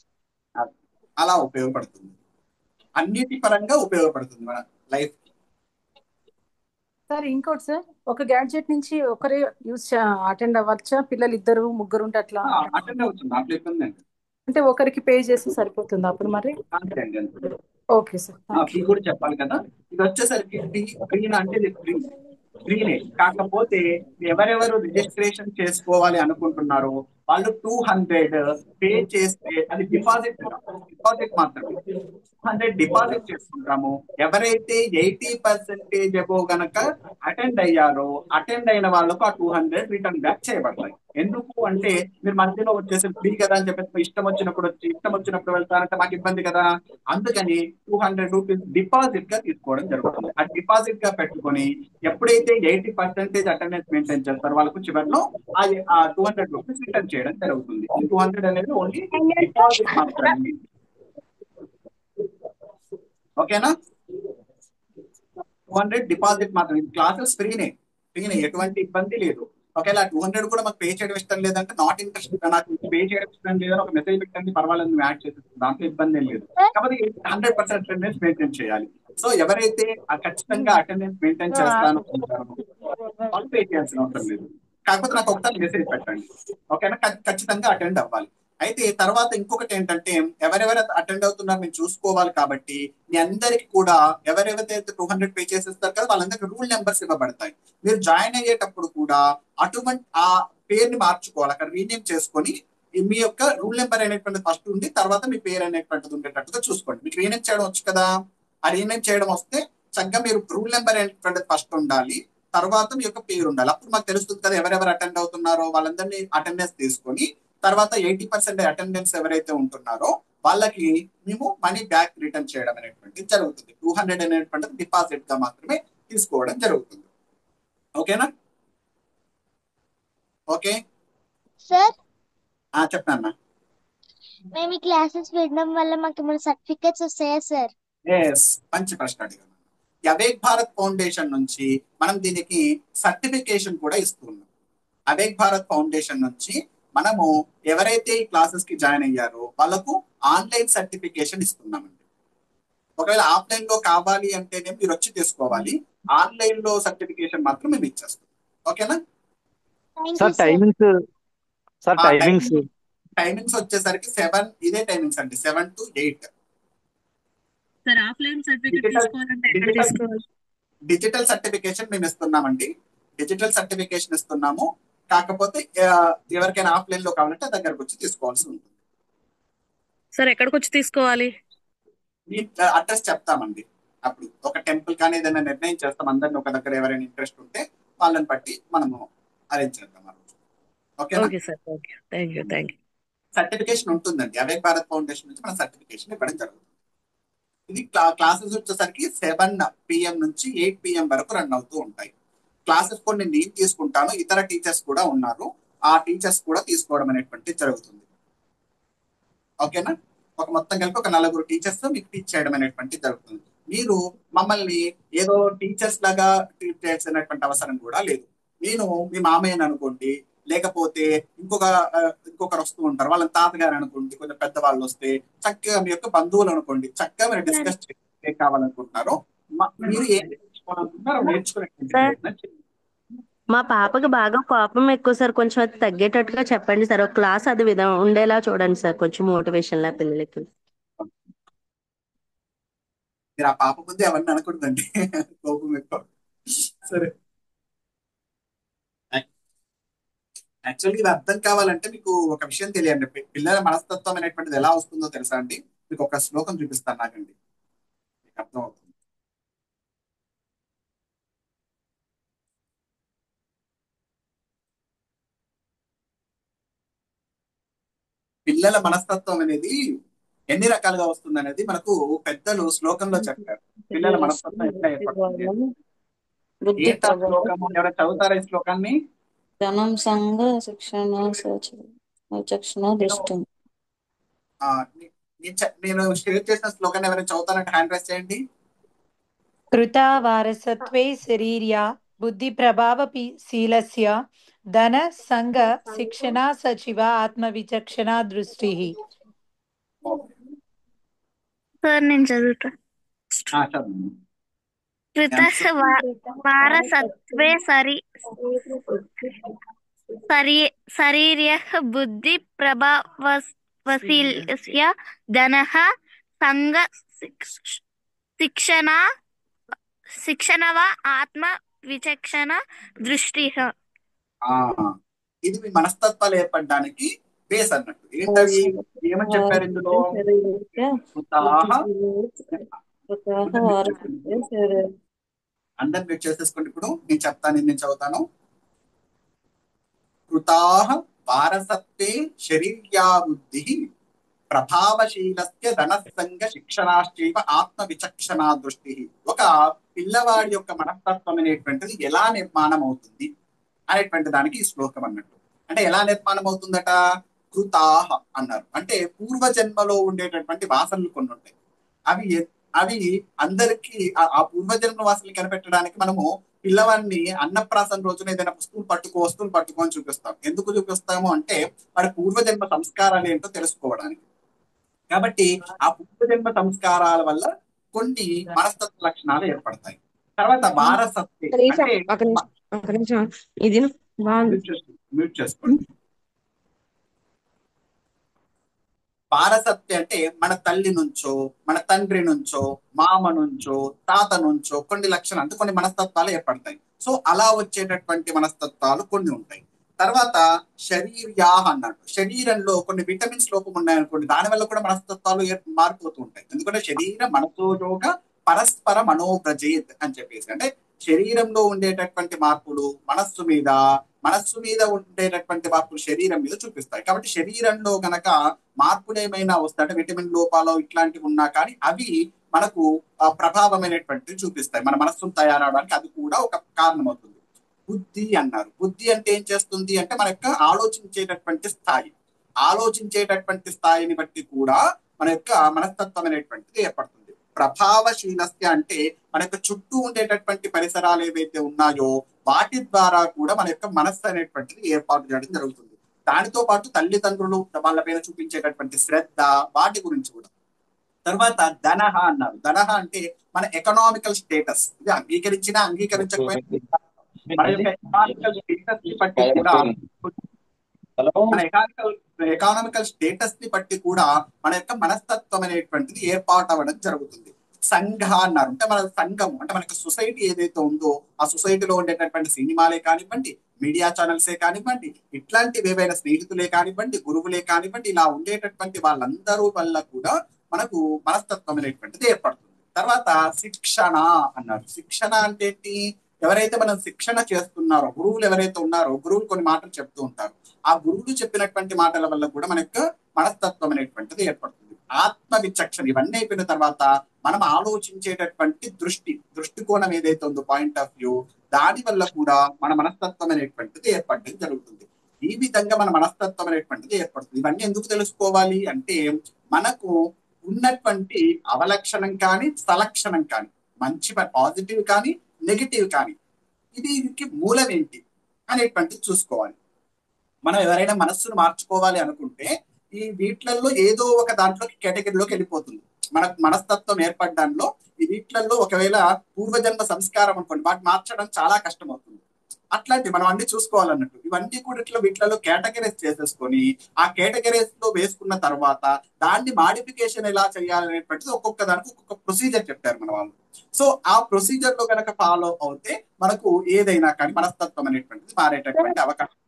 అలా ఉపయోగపడుతుంది, అన్నిటి పరంగా ఉపయోగపడుతుంది మన లైఫ్. సార్ ఇంకోటి సార్, ఒక గ్యాడ్జెట్ నుంచి ఒకరే యూస్ అటెండ్ అవ్వచ్చా? పిల్లలు ఇద్దరు ముగ్గురు ఉంటే అట్లా అటెండ్ అవుతుంది, అట్లా ఇబ్బంది అండి. అంటే ఒకరికి పే చేస్తే సరిపోతుంది అప్పుడు మరి? అంతే అండి, అంతే. Okay sir, thank fee you. కూడా చెప్పాలి కదా. ఇది వచ్చేసరికి ఫ్రీ అంటే ఇది ఫ్రీనే, కాకపోతే ఎవరెవరు రిజిస్ట్రేషన్ చేసుకోవాలి అనుకుంటున్నారో వాళ్ళు 200 పే చేస్తే అది డిపాజిట్ మాత్రమే. 200 డిపాజిట్ చేసుకుంటాము. ఎవరైతే 80% అబో గనక అటెండ్ అయ్యారో, అటెండ్ అయిన వాళ్ళకు ఆ 200 రిటర్న్ బ్యాక్ చేయబడతాయి. ఎందుకు అంటే మీరు మధ్యలో వచ్చేసి ఫ్రీ కదా అని చెప్పేసి ఇష్టం వచ్చినప్పుడు వచ్చి ఇష్టం వచ్చినప్పుడు వెళ్తారంటే మాకు ఇబ్బంది కదా. అందుకని 200 రూపీస్ డిపాజిట్ గా తీసుకోవడం జరుగుతుంది. ఆ డిపాజిట్ గా పెట్టుకొని ఎప్పుడైతే 80% అటెండెన్స్ మెయింటైన్ చేస్తారో వాళ్ళకు చివరిలో ఆ 200 రూపీస్ రిటర్న్ చేయడం జరుగుతుంది. ఈ 200 అనేది ఓన్లీ డిపాజిట్ మాత్రమే. ఓకేనా? 200 డిపాజిట్ మాత్రం. క్లాసెస్ ఫ్రీనే, ఎటువంటి ఇబ్బంది లేదు. ఒకవేళ 200 కూడా మాకు పే చేయడం ఇష్టం లేదంటే నాట్ ఇంట్రెస్ట్, నాకు పే చేయడం ఇష్టం లేదని ఒక మెసేజ్ పెట్టండి, పర్వాలేదు, మేము యాడ్ చేసేస్తాం, దాంట్లో ఇబ్బంది ఏం లేదు. కాబట్టి 100% అటెండెన్స్ మెయింటైన్ చేయాలి. సో ఎవరైతే ఖచ్చితంగా అటెండెన్స్ మెయింటైన్ చేస్తాను అనుకుంటారో వాళ్ళు పే చేయాల్సిన అవసరం లేదు. కాకపోతే నాకు ఒకసారి మెసేజ్ పెట్టండి, ఓకేనా? ఖచ్చితంగా అటెండ్ అవ్వాలి. అయితే తర్వాత ఇంకొకటి ఏంటంటే, ఎవరెవరైతే అటెండ్ అవుతున్నారో మేము చూసుకోవాలి కాబట్టి మీ అందరికి కూడా ఎవరెవరైతే 200 పే చేసేస్తారు కదా వాళ్ళందరికీ రూల్ నెంబర్స్ ఇవ్వబడతాయి. మీరు జాయిన్ అయ్యేటప్పుడు కూడా అటువంటి ఆ పేరుని మార్చుకోవాలి, అక్కడ రీనేమ్ చేసుకొని మీ యొక్క రూల్ నెంబర్ అనేటువంటిది ఫస్ట్ ఉంది, తర్వాత మీ పేరు అనేటువంటిది ఉండేటట్టుగా చూసుకోండి. మీకు రీనేమ్ చేయడం వచ్చు కదా, ఆ రీనేమ్ చేయడం వస్తే చక్కగా మీరు రూల్ నెంబర్ అనేటువంటిది ఫస్ట్ ఉండాలి, తర్వాత మీ యొక్క పేరు ఉండాలి. అప్పుడు మాకు తెలుస్తుంది కదా ఎవరెవరు అటెండ్ అవుతున్నారో వాళ్ళందరినీ అటెండెన్స్ తీసుకొని తర్వాత 80% అటెండెన్స్ ఎవరైతే ఉంటున్నారో వాళ్ళకి మేము మనీ బ్యాక్ రిటర్న్ చేయడం అనేటువంటిది జరుగుతుంది. 200 అనేటువంటిది డిపాజిట్ గా మాత్రమే తీసుకోవడం జరుగుతుంది. ఓకేనా? ఓకే సార్ చెప్పండి. మేము ఈ క్లాసెస్ వినడం వల్ల మాకు ఏమైనా సర్టిఫికెట్స్ వస్తాయా సార్? ఎస్, మంచి ప్రశ్న అడిగాను. అవేక్ భారత్ ఫౌండేషన్ నుంచి మనం దీనికి సర్టిఫికేషన్ కూడా ఇస్తున్నాం. అవేక్ భారత్ ఫౌండేషన్ నుంచి మనము ఎవరైతే ఈ క్లాసెస్ కి జాయిన్ అయ్యారో వాళ్ళకు ఆన్లైన్ సర్టిఫికేషన్ ఇస్తున్నామండి. ఒకవేళ ఆఫ్లైన్ లో కావాలి అంటేనే మీరు వచ్చి తీసుకోవాలి, ఆన్లైన్ లో సర్టిఫికేషన్ మాత్రం మేము ఇచ్చేస్తాం. ఓకేనా? Thank you sir sir. Timings timings వచ్చేసరికి 7, ఇదే టైమింగ్స్ అండి, 7 to 8. సార్ ఆఫ్లైన్ సర్టిఫికేట్ తీసుకోవాలంటే ఎక్కడ తీసుకోవాలి? డిజిటల్ సర్టిఫికేషన్ మేము ఇస్తున్నామండి, డిజిటల్ సర్టిఫికేషన్ ఇస్తున్నాము. కాకపోతే ఎవరికైనా ఆఫ్లైన్ లో కావాలంటే దగ్గరకు వచ్చి తీసుకోవాల్సి ఉంటుంది. సార్ ఎక్కడికి వచ్చి తీసుకోవాలి? మీ అడ్రస్ చెప్తామండి, అప్పుడు ఒక టెంపుల్ కానీ ఏదైనా నిర్ణయం చేస్తాం, అందరిని ఒక దగ్గర ఎవరైనా ఇంట్రెస్ట్ ఉంటే వాళ్ళని బట్టి మనము అరేంజ్ చేద్దాం ఆ రోజు. ఓకేనా? Okay sir, okay, thank you. Certification ఉంటుందండి, అవేక్ భారత్ ఫౌండేషన్ నుంచి మన సర్టిఫికేషన్ ఇవ్వడం జరుగుతుంది. ఇది క్లాసెస్ వచ్చేసరికి 7 PM నుంచి 8 PM వరకు రన్ అవుతూ ఉంటాయి. క్లాసెస్ కొన్ని నేను తీసుకుంటాను, ఇతర టీచర్స్ కూడా ఉన్నారు, ఆ టీచర్స్ కూడా తీసుకోవడం అనేటువంటి జరుగుతుంది. ఓకేనా? ఒక మొత్తం కలిపి ఒక 4 టీచర్స్ మీకు టీచ్ చేయడం అనేటువంటి జరుగుతుంది. మీరు మమ్మల్ని ఏదో టీచర్స్ లాగా ట్రీట్ చేయాల్సినటువంటి అవసరం కూడా లేదు. నేను మీ మామయ్యని అనుకోండి, లేకపోతే ఇంకొకరు వస్తూ ఉంటారు, వాళ్ళ తాతగారు అనుకోండి, కొంచెం పెద్దవాళ్ళు వస్తే చక్కగా మీ యొక్క బంధువులు అనుకోండి, చక్కగా మీరు డిస్కస్ ఏం కావాలనుకుంటున్నారో మీరు ఏం నేర్చుకోవాలనుకుంటున్నారో నేర్చుకునేటువంటి సార్ ప్రయత్నం చేయండి. మా పాపకి బాగా కోపం ఎక్కువ సార్, కొంచెం అది తగ్గేటట్టుగా చెప్పండి సార్. ఒక క్లాస్ అది ఉండేలా చూడండి సార్, కొంచెం మోటివేషన్ లా పిల్లలకి. మీరు ఆ పాప ముందు అవన్నీ అనకూడదండి, కోపం ఎక్కువ. సరే. యాక్చువల్గా ఇది అర్థం కావాలంటే మీకు ఒక విషయం తెలియండి. పిల్లల మనస్తత్వం అనేటువంటిది ఎలా వస్తుందో తెలుసా అండి? మీకు ఒక శ్లోకం చూపిస్తాను నాకండి, మీకు అర్థం అవుతుంది. పిల్లల మనస్తత్వం అనేది ఎన్ని రకాలుగా వస్తుంది అనేది మనకు పెద్దలు శ్లోకంలో చెప్పారు. పిల్లల మనస్తత్వం ఎట్లా ఏర్పడుతుంది అని. బుద్ధి ఏంటా శ్లోకము? ఎవరైనా చదువుతారా ఈ శ్లోకాన్ని? ధనం సంఘ శిక్షణ విచక్షణ నేను దృష్టి. ఆ, నేను షేర్ చేసిన శ్లోకాన్ని ఎవరైనా చదువుతారంటే హ్యాండ్ రైస్ చేయండి. కృతా వారసత్వే శరీర్యా బుద్ధి ప్రభావశీలస్య ధన సంఘ శిక్షణ సచివ ఆత్మ విచక్షణ దృష్టి. ఓకే. సార్ నేను చదువుతా. చదువు. కృత వారసత్వే శరీర్య బుద్ధి ప్రభావశీలస్య ధనః సంఘ శిక్షణ ఆత్మ విచక్షణ దృష్టి. ఇది మీ మనస్తత్వాలు ఏర్పడడానికి బేస్ అన్నట్టు. ఏంటవి? ఏమని చెప్పారు ఇందులో? అందరు మీరు చేసేసుకోండి. ఇప్పుడు నేను చెప్తాను, నేను చదువుతాను. కృతాః వారసత్వే శరీర్యా బుద్ధి ప్రభావశీలస్య ధనస్సంగ శిక్షణాశ్చైవ ఆత్మ విచక్షణా దృష్టి. ఒక పిల్లవాడి యొక్క మనస్తత్వం అనేటువంటిది ఎలా నిర్మాణం అవుతుంది అనేటువంటి దానికి ఈ శ్లోకం అన్నట్టు. అంటే ఎలా నిర్మాణం అవుతుందట? కృతాః అన్నారు అంటే పూర్వజన్మలో ఉండేటటువంటి వాసనలు కొన్ని ఉంటాయి. అవి అవి అందరికీ ఆ పూర్వజన్మ వాసనలు కనిపెట్టడానికి మనము పిల్లవాడిని అన్నప్రాసన రోజున ఏదైనా వస్తువులు పట్టుకొని చూపిస్తాం. ఎందుకు చూపిస్తాము అంటే వాడి పూర్వజన్మ సంస్కారాలు ఏంటో తెలుసుకోవడానికి. కాబట్టి ఆ పూర్వజన్మ సంస్కారాల వల్ల కొన్ని మనస్తత్వ లక్షణాలు ఏర్పడతాయి. తర్వాత వారసత్వం ఇది మ్యూట్ చేసుకోండి. వారసత్వం అంటే మన తల్లి నుంచో, మన తండ్రి నుంచో, మామ నుంచో, తాత నుంచో కొన్ని లక్షణాలు అంటే కొన్ని మనస్తత్వాలు ఏర్పడతాయి. సో అలా వచ్చేటటువంటి మనస్తత్వాలు కొన్ని ఉంటాయి. తర్వాత శరీర్యాహ అన్నట్టు శరీరంలో కొన్ని విటమిన్స్ లోపం ఉన్నాయనుకోండి, దానివల్ల కూడా మనస్తత్వాలు మారిపోతూ ఉంటాయి. ఎందుకంటే శరీర మనసోయోగ పరస్పర మనోవ్రజేత్ అని చెప్పేసి, అంటే శరీరంలో ఉండేటటువంటి మార్పులు మనస్సు మీద ఉండేటటువంటి మార్పులు శరీరం మీద చూపిస్తాయి. కాబట్టి శరీరంలో గనక మార్పులు ఏమైనా వస్తాయి అంటే విటమిన్ లోపాలు ఇట్లాంటివి ఉన్నా కానీ అవి మనకు ప్రభావమైనటువంటివి చూపిస్తాయి. మన మనస్సును తయారవడానికి అది కూడా ఒక కారణం అవుతుంది. బుద్ధి అన్నారు. బుద్ధి అంటే ఏం చేస్తుంది అంటే మన యొక్క ఆలోచించేటటువంటి స్థాయిని బట్టి కూడా మన యొక్క మనస్తత్వం అనేటువంటిది ఏర్పడుతుంది. ప్రభావశీలస్య అంటే మన యొక్క చుట్టూ ఉండేటటువంటి పరిసరాలు ఏవైతే ఉన్నాయో వాటి ద్వారా కూడా మన యొక్క మనస్సు అనేటువంటిది ఏర్పాటు చేయడం జరుగుతుంది. దానితో పాటు తల్లిదండ్రులు వాళ్ళ పైన చూపించేటటువంటి శ్రద్ధ వాటి గురించి కూడా. తర్వాత ధనహ అన్నారు. ధనహ అంటే మన ఎకనామికల్ స్టేటస్, ఇది అంగీకరించకపోయినా మన యొక్క ఎకనామికల్ స్టేటస్ ని బట్టి కూడా ఎకానమికల్ స్టేటస్ ని బట్టి కూడా మన యొక్క మనస్తత్వం అనేటువంటిది ఏర్పాటు అవ్వడం జరుగుతుంది. సంఘ అన్నారు అంటే మన సంఘం అంటే మనకి సొసైటీ ఏదైతే ఉందో ఆ సొసైటీలో ఉండేటటువంటి సినిమాలే కానివ్వండి, మీడియా ఛానల్సే కానివ్వండి, ఇట్లాంటివి ఏవైనా స్నేహితులే కానివ్వండి, గురువులే కానివ్వండి, ఇలా ఉండేటటువంటి వాళ్ళందరూ వల్ల కూడా మనకు మనస్తత్వం అనేటువంటిది ఏర్పడుతుంది. తర్వాత శిక్షణ అన్నారు. శిక్షణ అంటే ఏంటి? ఎవరైతే మనం శిక్షణ చేస్తున్నారో గురువులు ఎవరైతే ఉన్నారో గురువులు కొన్ని మాటలు చెప్తూ ఉంటారు. ఆ గురువులు చెప్పినటువంటి మాటల వల్ల కూడా మన యొక్క మనస్తత్వం అనేటువంటిది ఏర్పడుతుంది. ఆత్మ విచక్షణ ఇవన్నీ అయిపోయిన తర్వాత మనం ఆలోచించేటటువంటి దృష్టికోణం ఏదైతే ఉందో పాయింట్ ఆఫ్ వ్యూ, దాని వల్ల కూడా మన మనస్తత్వం అనేటువంటిది ఏర్పడడం జరుగుతుంది. ఈ విధంగా మన మనస్తత్వం అనేటువంటిది ఏర్పడుతుంది. ఇవన్నీ ఎందుకు తెలుసుకోవాలి అంటే మనకు ఉన్నటువంటి అవలక్షణం కానీ సలక్షణం కానీ, మంచి పాజిటివ్ కానీ నెగిటివ్ కానీ, దీనికి మూలం ఏంటి అనేటువంటిది చూసుకోవాలి. మనం ఎవరైనా మనస్సును మార్చుకోవాలి అనుకుంటే ఈ వీటిలలో ఏదో ఒక దాంట్లోకి కేటగిరీలోకి వెళ్ళిపోతుంది. మనకు మనస్తత్వం ఏర్పడడంలో ఈ వీటిలలో ఒకవేళ పూర్వజన్మ సంస్కారం అనుకోండి, వాటిని మార్చడం చాలా కష్టం అవుతుంది. అట్లాంటి మనం అన్ని చూసుకోవాలన్నట్టు. ఇవన్నీ కూడా వీటిలలో కేటగిరీస్ చేసేసుకొని ఆ కేటగిరీస్ లో వేసుకున్న తర్వాత దాన్ని మాడిఫికేషన్ ఎలా చేయాలనేటువంటిది ఒక్కొక్క దానికి ఒక్కొక్క ప్రొసీజర్ చెప్పారు మన వాళ్ళు. సో ఆ ప్రొసీజర్ లో కనుక ఫాలో అవుతే మనకు ఏదైనా కానీ మనస్తత్వం అనేటువంటిది మారేటటువంటి అవకాశం.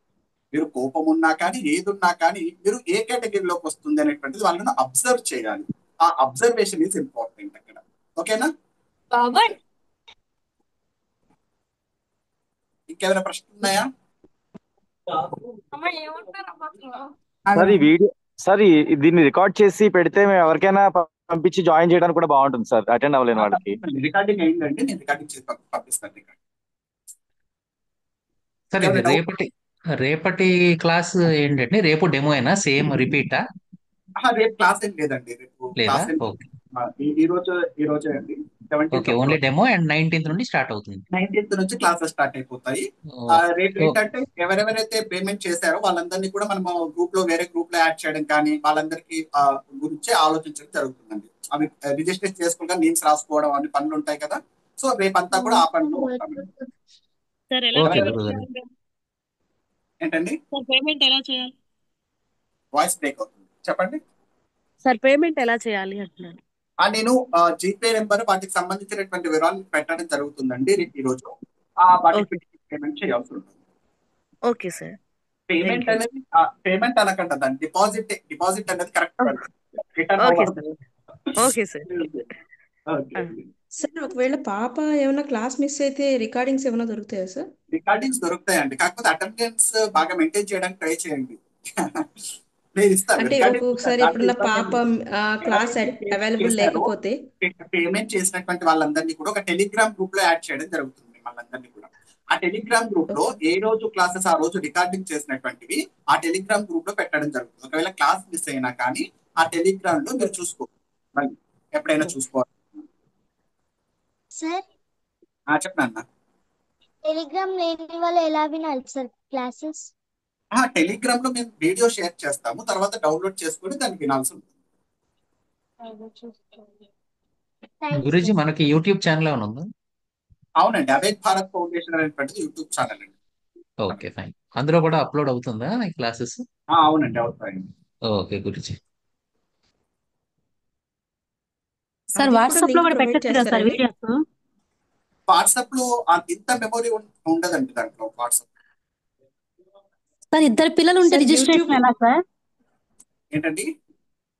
మీరు కోపం ఉన్నా కానీ ఏది ఉన్నా కానీ మీరు ఏ కేటగిరీలోకి వస్తుంది అనేటువంటిది వాళ్ళని అబ్జర్వ్ చేయాలి. ఆ అబ్జర్వేషన్ ఈజ్ ఇంపార్టెంట్ అక్కడ. ఓకేనా? ఇంకేమైనా ప్రశ్నలు ఉన్నాయా? సార్ ఈ వీడియో సార్ దీన్ని రికార్డ్ చేసి పెడితే మేము ఎవరికైనా పంపించి జాయిన్ చేయడానికి కూడా బాగుంటుంది సార్, అటెండ్ అవ్వలేని వాళ్ళకి. రికార్డింగ్ అయిందండి, నేను రికార్డింగ్ చేసి పంపిస్తాను. సార్ ఇది రేపటి క్లాస్ ఏంటంటే రేపు డెమో అయినా సేమ్ రిపీటా? రేపు క్లాస్ ఏం లేదండి. రేపు లేదా? క్లాస్ ఓకే ఈ రోజే అండి. Okay, only demo and 19th నుండి స్టార్ట్ అవుతుంది. 19th నుంచి క్లాసెస్ స్టార్ట్ అయిపోతాయి. రేపు ఏంటంటే ఎవరెవరైతే పేమెంట్ చేశారో వాళ్ళందరినీ కూడా మనం గ్రూప్ లో వేరే గ్రూప్ లో యాడ్ చేయడం కానీ వాళ్ళందరికీ గురించి ఆలోచించడం జరుగుతుందండి. అవి రిజిస్టర్ చేసుకోవడం, నేమ్స్ రాసుకోవడం అన్ని పనులు ఉంటాయి కదా. సో రేపంతా కూడా ఆ పనులు సార్ ఎలా ఓకే పేమెంట్ బ్రదర్. చేయాలి? ఏంటండి సార్ పేమెంట్ ఎలా చేయాలి? వాయిస్ బ్రేక్ అవుతుంది, చెప్పండి. సార్ పేమెంట్ ఎలా చేయాలి అంటున్నాను. నేను జీపే నెంబర్ వాటికి సంబంధించినటువంటి వివరాలు పెట్టడం జరుగుతుందండి ఈ రోజు. వాటికి పేమెంట్ చేయాల్సి ఉంటుంది. Okay sir. పేమెంట్ అనేది పేమెంట్ అనకండి, దాన్ని డిపాజిట్ అనేది correct. Okay sir. Okay sir. Sir ఒకవేళ పాప ఏమైనా క్లాస్ మిస్ అయితే రికార్డింగ్స్ ఏమైనా దొరుకుతాయా సార్? రికార్డింగ్స్ దొరుకుతాయండి, కాకపోతే అటెండెన్స్ బాగా మెయింటైన్ చేయడానికి ట్రై చేయండి. నేను ఇస్తాను. అంటే ఒక్కొక్కసారి ఎప్పుడన్నా పాప క్లాస్ అవైలబుల్ లేకపోతే పేమెంట్ చేసినటువంటి వాళ్ళందరినీ కూడా ఒక టెలిగ్రామ్ గ్రూప్ లో యాడ్ చేయడం జరుగుతుంది. వాళ్ళందరినీ కూడా ఆ టెలిగ్రామ్ గ్రూప్ లో ఏ రోజు క్లాసెస్ ఆ రోజు రికార్డింగ్ చేసినటువంటివి ఆ టెలిగ్రామ్ గ్రూప్ లో పెట్టడం జరుగుతుంది. ఒకవేళ క్లాస్ మిస్ అయినా కానీ ఆ టెలిగ్రామ్ లో మీరు చూసుకోవాలి, ఎప్పుడైనా చూసుకోవాలి. సార్ చెప్పండి. టెలిగ్రామ్ లేని వాళ్ళు ఎలా వినాలి సార్ క్లాసెస్? టెలిగ్రామ్ లో మేము వీడియో షేర్ చేస్తాము, తర్వాత డౌన్లోడ్ చేసుకొని దాన్ని వినాల్సి ఉంటుంది. గురూజీ మనకి యూట్యూబ్ ఛానల్ ఏమైనా ఉందా? అవునండి, అవేక్ భారత్ ఫౌండేషన్ అనేటువంటిది యూట్యూబ్ ఛానల్ అండి. Okay fine. అందులో కూడా అప్లోడ్ అవుతుందా ఈ క్లాసెస్? అవునండి, అవుతాయండి. ఓకే గురూజీ. సార్ అది కూడా వాట్సాప్ లో లింక్ కూడా ప్రొవైడ్ పెట్టచ్చు కదా సార్ చేస్తారండి? వీడియోస్? వాట్సాప్ లో ఇంత మెమొరీ ఉండదండి దాంట్లో. వాట్సాప్ సార్ ఇద్దరు పిల్లలు ఉంటే సార్ రిజిస్ట్రేషన్ యూట్యూబ్ ఎలా సార్? ఏంటండి?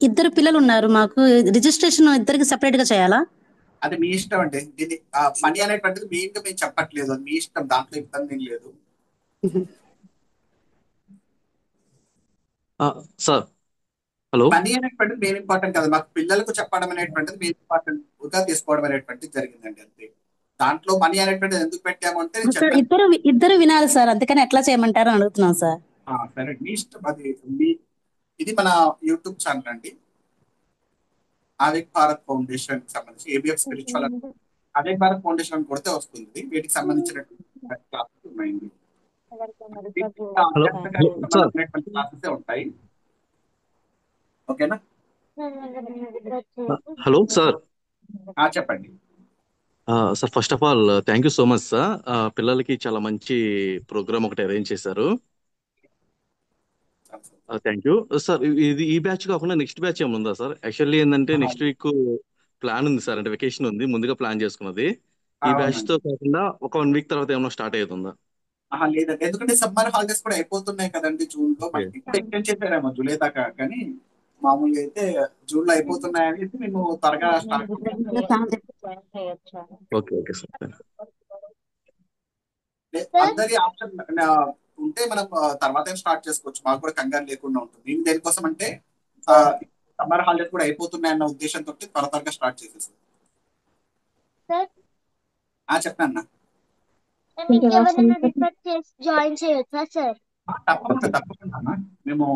ఇద్దరు పిల్లలు ఉన్నారు మాకు, రిజిస్ట్రేషన్ ఇద్దరికి సెపరేట్ గా చేయాలా? అది మీ ఇష్టం అండి. దీన్ని మనీ అనేటువంటిది మీ ఇంటి మేము చెప్పట్లేదు, అది మీ ఇష్టం, దాంట్లో ఇబ్బంది ఏం లేదు. Sir hello. మనీ అనేటువంటిది మెయిన్ ఇంపార్టెంట్ కదా, మాకు పిల్లలకు చెప్పడం అనేటువంటిది మెయిన్ ఇంపార్టెంట్ గా తీసుకోవడం అనేటువంటిది జరిగిందండి అంతే. దాంట్లో మనీ అనేటువంటిది ఎందుకు పెట్టాము అంటే నేను సార్ చెప్పాను. ఇద్దరు వినాలి సార్, అందుకని ఎట్లా చేయమంటారు అని అడుగుతున్నాం సార్. సరే, మీ ఇష్టం. ఇది మన యూట్యూబ్ ఛానల్ అండి, అవేక్ భారత్ ఫౌండేషన్ సంబంధించి ABF spiritual awake Bharat foundation అని కొడితే వస్తుంది. వీటికి సంబంధించిన క్లాసెస్ ఉన్నాయండి. క్లాసెస్ ఉంటాయి. ఓకేనా? Hello sir. చెప్పండి. Sir first of all thank you so much sir. పిల్లలకి చాలా మంచి ప్రోగ్రామ్ ఒకటి అరేంజ్ చేశారు. Thank you sir. ఇది ఈ బ్యాచ్ కాకుండా నెక్స్ట్ బ్యాచ్ ఏమైనా ఉందా సార్? యాక్చువల్లీ ఏంటంటే నెక్స్ట్ వీక్ ప్లాన్ ఉంది సార్, అంటే వెకేషన్ ఉంది, ముందుగా ప్లాన్ చేసుకున్నది. ఈ బ్యాచ్ తో కాకుండా ఒక 1 వీక్ తర్వాత ఏమైనా స్టార్ట్ అవుతుందా? లేదండి, ఎందుకంటే సమ్మర్ హాలిడేస్ కూడా అయిపోతున్నాయి కదండి జూన్ లో. మనకి ఇప్పుడు ఎక్స్టెండ్ చేశారేమో జూలై దాకా, కానీ మామూలుగా అయితే జూన్ లో అయిపోతున్నాయి అనేది మేము త్వరగా స్టార్ట్ ఓకే ఓకే సార్. అందరి ఆప్షన్ ఉంటే మనం తర్వాత స్టార్ట్ చేసుకోవచ్చు, మాకు కూడా కంగారు లేకుండా ఉంటుంది. మేము దేనికోసం అంటే సమ్మర్ హాలిడేస్ కూడా అయిపోతున్నాయి అన్న ఉద్దేశంతో త్వరగా స్టార్ట్ చేసేసాం. చెప్పండి. ఇంకెవరైనా రిఫర్ చేసి జాయిన్ చేయొచ్చా సార్? తప్పకుండా అన్న. మేము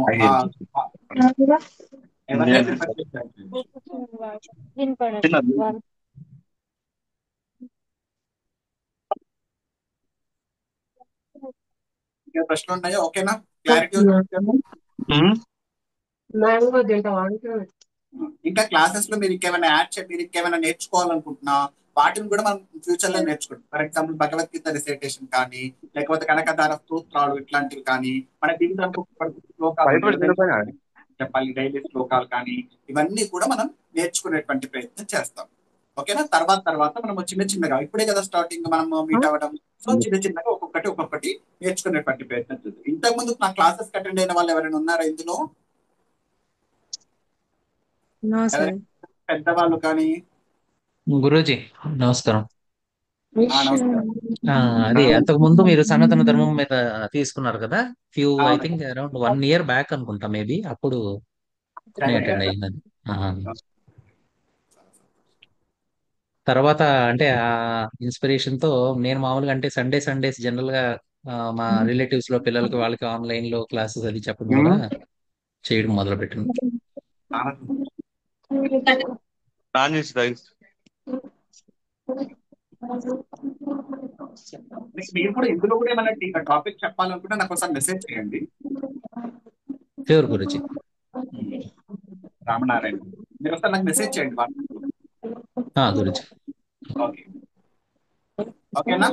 ఇంకా ప్రశ్నలు ఉన్నాయా? ఓకేనా? క్లారిటీ? ఇంకా క్లాసెస్ లో మీరు ఇంకేమైనా మీరు ఇంకేమైనా నేర్చుకోవాలనుకుంటున్నా వాటిని కూడా మనం ఫ్యూచర్ లో నేర్చుకుంటాం. ఫర్ ఎగ్జాంపుల్ భగవద్గీత రిసైటేషన్ కానీ, లేకపోతే కనకదార స్తోత్రాలు ఇట్లాంటివి కానీ, మన జీవితానికి చెప్పాలి డైలీ శ్లోకాలు కానీ, ఇవన్నీ కూడా మనం నేర్చుకునేటువంటి ప్రయత్నం చేస్తాం. ఓకేనా? తర్వాత మనం చిన్న చిన్నగా, ఇప్పుడే కదా స్టార్టింగ్ మనం మీట్ అవ్వడం, సో చిన్న చిన్నగా ఒక్కొక్కటి నేర్చుకునేటువంటి ప్రయత్నం చేస్తాం. ఇంతకు ముందు నా క్లాసెస్ అటెండ్ అయిన వాళ్ళు ఎవరైనా ఉన్నారా ఇందులో? ఎవరైనా పెద్దవాళ్ళు కానీ? గురూజీ నమస్కారం. నమస్కారం. అది అంతకు ముందు మీరు సనాతన ధర్మం మీద తీసుకున్నారు కదా, ఐ అవును. థింక్ అరౌండ్ 1 year బ్యాక్ అనుకుంటా, మేబీ అప్పుడు అటెండ్ అయ్యింది. తర్వాత అంటే ఆ ఇన్స్పిరేషన్ తో నేను మామూలుగా అంటే సండేస్ జనరల్ గా మా రిలేటివ్స్ లో పిల్లలకి వాళ్ళకి ఆన్లైన్ లో క్లాసెస్ అది చెప్పడం వల్ల చేయడం మొదలు పెట్టింది. మీరు కూడా ఇందులో కూడా ఏమైనా టాపిక్ చెప్పాలనుకుంటే నాకు ఒకసారి మెసేజ్ చేయండి. ప్యూర్ గురుజీ. రామనారాయణ మీరు ఒకసారి నాకు మెసేజ్ చేయండి గురుజీ. ఓకే, ఓకేనా?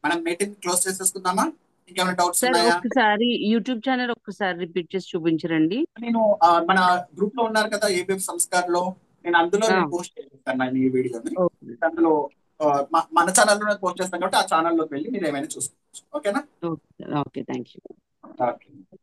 మనం మీటింగ్ క్లోజ్ చేసేసుకుందామా? ఇంకేమైనా డౌట్స్ సార్ ఉన్నాయా? ఒక్కసారి యూట్యూబ్ ఛానల్ ఒక్కసారి రిపీట్ చేసి చూపించరండి. నేను మన గ్రూప్ లో ఉన్నారు కదా ఏబిఎఫ్ సంస్కార్ లో, నేను అందులో పోస్ట్ చేస్తాను ఈ వీడియోని. అందులో మన ఛానల్లో పోస్ట్ చేస్తాను కాబట్టి ఆ ఛానల్లోకి వెళ్ళి మీరు ఏమైనా చూసుకోవచ్చు. ఓకేనా? Okay, thank you.